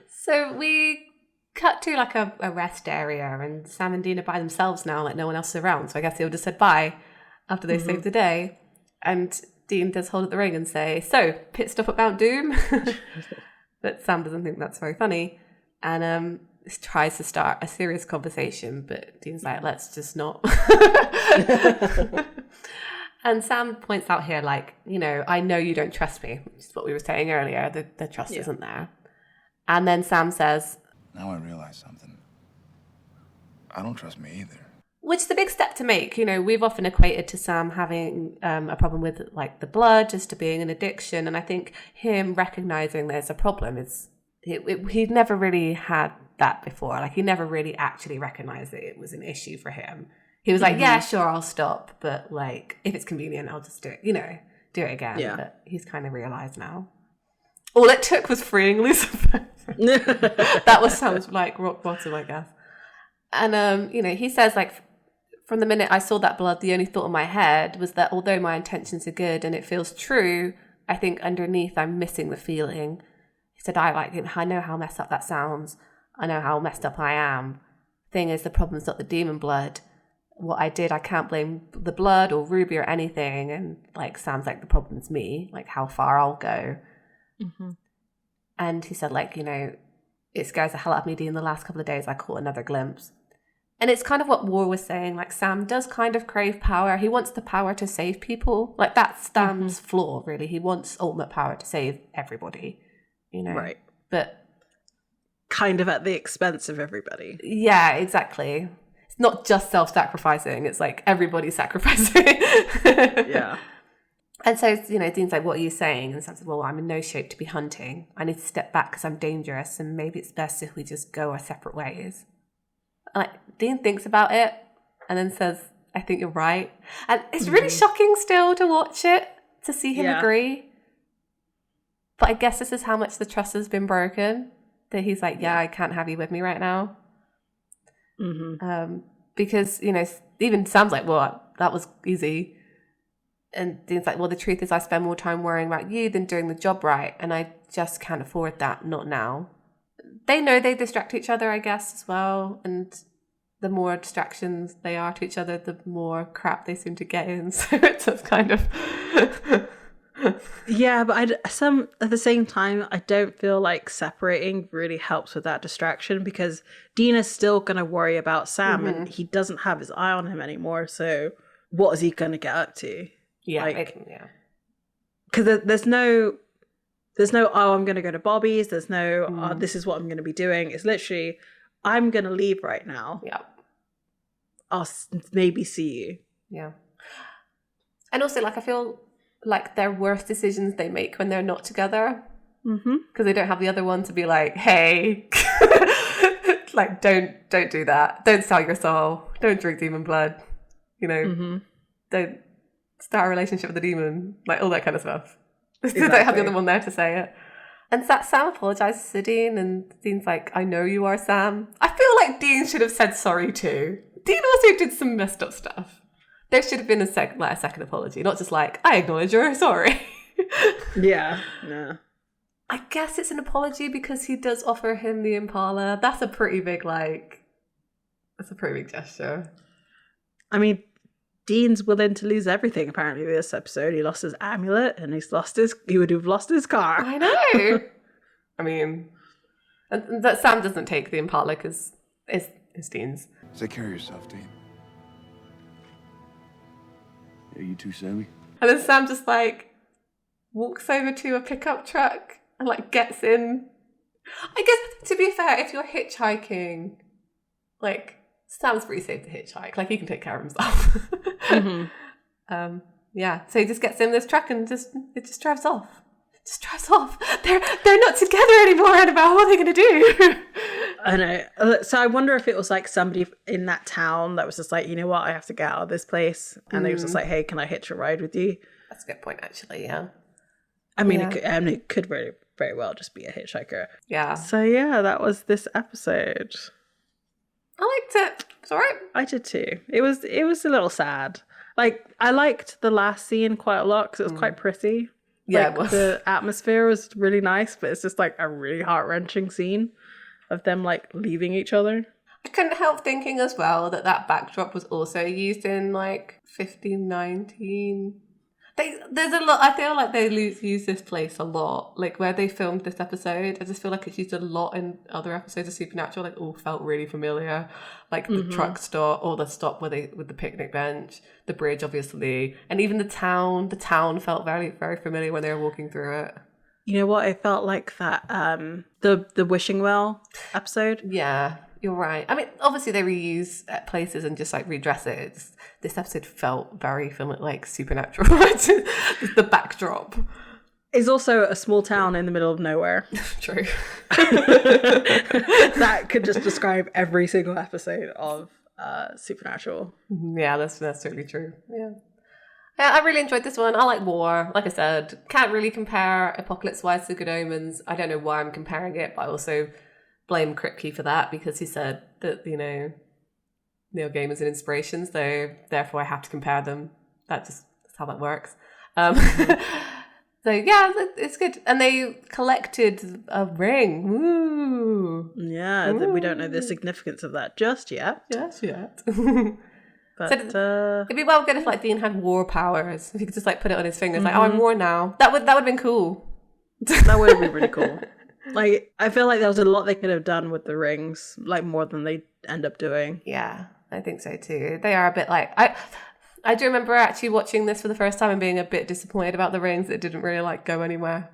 So we cut to like a rest area, and Sam and Dean are by themselves now, like no one else is around. So I guess they all just said bye after they saved the day. And Dean does hold up the ring and say, "So, pit stop at Mount Doom?" But Sam doesn't think that's very funny, and tries to start a serious conversation, but Dean's like, "Let's just not." And Sam points out here, like, I know you don't trust me, which is what we were saying earlier. The trust isn't there. And then Sam says, Now I realize something. I don't trust me either. which is a big step to make. We've often equated to Sam having a problem with like the blood, just to being an addiction. And I think him recognizing there's a problem he'd never really had that before. Like he never really actually recognized that it was an issue for him. He was like, yeah, sure, I'll stop. But like, if it's convenient, I'll just do it, do it again. Yeah. But he's kind of realized now. All it took was freeing Lucifer. That was Sam's like rock bottom, I guess. And, he says like, from the minute I saw that blood, the only thought in my head was that although my intentions are good and it feels true, I think underneath I'm missing the feeling. He said, I know how messed up that sounds. I know how messed up I am. Thing is, the problem's not the demon blood. What I did, I can't blame the blood or Ruby or anything. And like, Sam's like, the problem's me, like how far I'll go. Mm-hmm. And he said, like, it scares the hell out of me, Dean. The last couple of days, I caught another glimpse. And it's kind of what War was saying. Like, Sam does kind of crave power. He wants the power to save people. Like, that's Sam's flaw, really. He wants ultimate power to save everybody, Right. But kind of at the expense of everybody. Yeah, exactly. It's not just self-sacrificing. It's like everybody's sacrificing. Yeah. And so, Dean's like, what are you saying? And Sam said, well, I'm in no shape to be hunting. I need to step back because I'm dangerous, and maybe it's best if we just go our separate ways. And like, Dean thinks about it and then says, I think you're right. And it's really shocking still to watch it, to see him agree. But I guess this is how much the trust has been broken, that he's like, I can't have you with me right now. Because, even Sam's like, well, that was easy. And Dean's like, well, the truth is I spend more time worrying about you than doing the job right. And I just can't afford that, not now. They know they distract each other, I guess, as well. And the more distractions they are to each other, the more crap they seem to get in. So it's just kind of... Yeah, but at the same time, I don't feel like separating really helps with that distraction, because Dean is still going to worry about Sam and he doesn't have his eye on him anymore. So what is he going to get up to? Yeah, because there's no, oh, I'm going to go to Bobby's. There's no, oh, this is what I'm going to be doing. It's literally, I'm going to leave right now. Yeah. I'll maybe see you. Yeah. And also, like, I feel like they're worse decisions they make when they're not together. Because they don't have the other one to be like, hey, like, don't do that. Don't sell your soul. Don't drink demon blood. Don't start a relationship with a demon. Like, all that kind of stuff. Exactly. They don't have the other one there to say it. And Sam apologizes to Dean, and Dean's like, I know you are, Sam. I feel like Dean should have said sorry too. Dean also did some messed up stuff. There should have been a second apology, not just like, I acknowledge you're sorry. Yeah. I guess it's an apology because he does offer him the Impala. That's a pretty big gesture. I mean, Dean's willing to lose everything, apparently, this episode. He lost his amulet and he would have lost his car. I know. I mean, and that Sam doesn't take the Impala because it's Dean's. Take care of yourself, Dean. Yeah, you too, Sammy. And then Sam just like walks over to a pickup truck and like gets in. I guess, to be fair, if you're hitchhiking, like, Sam's pretty safe to hitchhike. Like, he can take care of himself. Yeah. So he just gets in this truck and it just drives off. They're not together anymore, Annabelle. What are they going to do? I know. So I wonder if it was like somebody in that town that was just like, you know what, I have to get out of this place. And they was just like, hey, can I hitch a ride with you? That's a good point, actually, yeah. I mean, it could very, very well just be a hitchhiker. Yeah. So yeah, that was this episode. I liked it. It's all right. I did too. It was a little sad. Like, I liked the last scene quite a lot because it was quite pretty. Yeah, like, it was. The atmosphere was really nice, but it's just like a really heart-wrenching scene of them like leaving each other. I couldn't help thinking as well that backdrop was also used in like 1519. There's a lot. I feel like they use this place a lot. Like where they filmed this episode, I just feel like it's used a lot in other episodes of Supernatural. Like all felt really familiar. Like the truck stop or the stop with the picnic bench, the bridge, obviously, and even the town. The town felt very, very familiar when they were walking through it. You know what? I felt like that the Wishing Well episode. Yeah, you're right. I mean, obviously they reuse places and just like redress it. This episode felt very like Supernatural. The backdrop is also a small town in the middle of nowhere. True. That could just describe every single episode of Supernatural. Yeah, that's totally true. Yeah, I really enjoyed this one. I like war. Like I said, can't really compare Apocalypse-wise to Good Omens. I don't know why I'm comparing it, but I also blame Kripke for that because he said that, you know, Neil Gaiman's an inspiration, so therefore I have to compare them. That's how that works. So yeah, it's good. And they collected a ring. Woo! Yeah, we don't know the significance of that just yet. Just yet. But so it'd be well good if like Dean had war powers. If he could just like put it on his fingers, like, oh, I'm war now. That would have been cool. That would have been really cool. Like, I feel like there was a lot they could have done with the rings, like more than they end up doing. Yeah, I think so too. They are a bit like I do remember actually watching this for the first time and being a bit disappointed about the rings. It didn't really like go anywhere.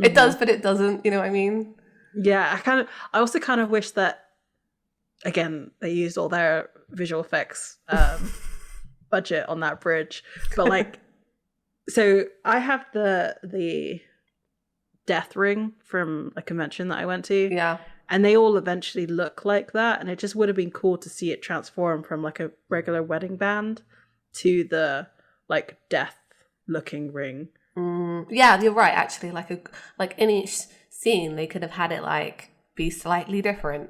It does, but it doesn't. You know what I mean? Yeah, I also kind of wish that, again, they used all their visual effects budget on that bridge, but like, so I have the death ring from a convention that I went to. Yeah. And they all eventually look like that. And it just would have been cool to see it transform from like a regular wedding band to the like death looking ring. Yeah, you're right. Actually, like in each scene, they could have had it like be slightly different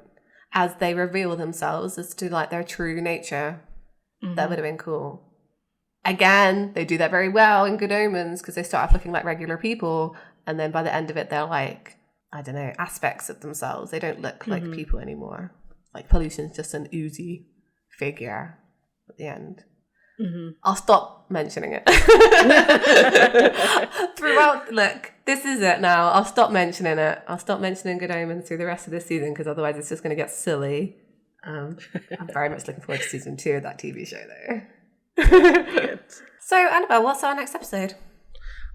as they reveal themselves as to like their true nature. That would have been cool. Again, they do that very well in Good Omens because they start off looking like regular people, and then by the end of it, they're like, I don't know, aspects of themselves. They don't look like people anymore. Like Pollution's just an oozy figure at the end. I'll stop mentioning it. Throughout, look, this is it now. I'll stop mentioning it. I'll stop mentioning Good Omens through the rest of this season because otherwise it's just going to get silly. I'm very much looking forward to season 2 of that TV show though. So Annabelle, what's our next episode?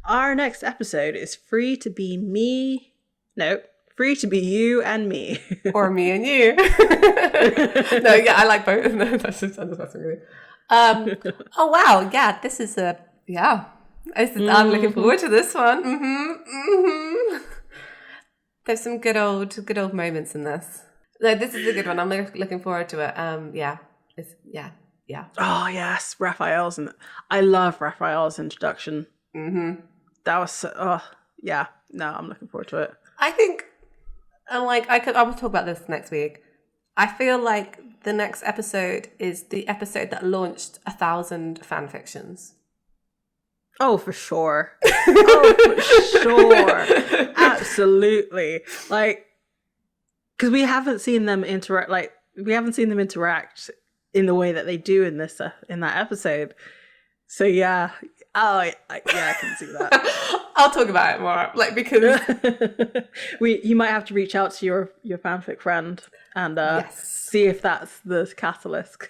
Our next episode is Free to Be You and Me. Or Me and You. No, yeah, I like both. No, I'm just messing with you. Oh wow, yeah, this is I'm looking forward to this one. There's some good old moments in this. No, this is a good one. I'm looking forward to it. Yeah. Oh yes, Raphael's, and I love Raphael's introduction. That was no, I'm looking forward to it. I think, I will talk about this next week. I feel like the next episode is the episode that launched 1,000 fan fictions. Oh, for sure. Oh, for sure. Absolutely. Like, because we haven't seen them interact. Like, we haven't seen them interact in the way that they do in this in that episode. So yeah. Oh, I can see that. I'll talk about it more, like, because you might have to reach out to your fanfic friend and see if that's the catalyst.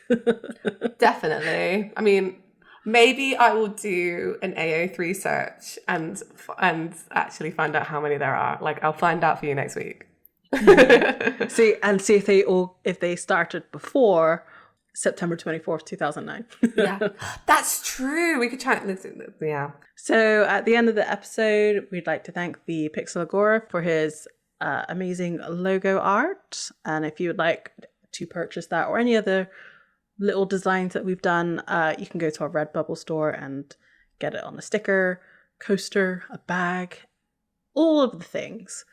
Definitely. I mean, maybe I will do an AO3 search and actually find out how many there are. Like, I'll find out for you next week. See if they started before September 24th, 2009. Yeah, that's true. We could try it. Yeah. So at the end of the episode, we'd like to thank the Pixel Agora for his amazing logo art. And if you would like to purchase that or any other little designs that we've done, you can go to our Redbubble store and get it on a sticker, coaster, a bag, all of the things.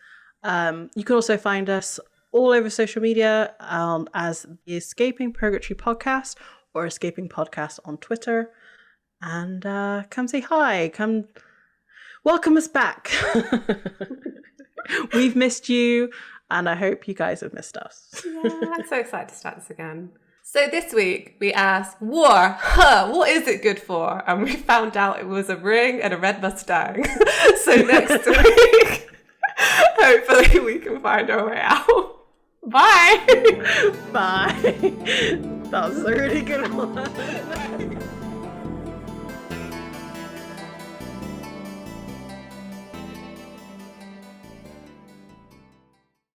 You can also find us all over social media as the Escaping Purgatory podcast or Escaping Podcast on Twitter. And come say hi, come welcome us back. We've missed you, and I hope you guys have missed us. Yeah, I'm so excited to start this again. So this week we asked, what is it good for? And we found out it was a ring and a red Mustang. So next week, hopefully we can find our way out. Bye. Bye. That was a really good one.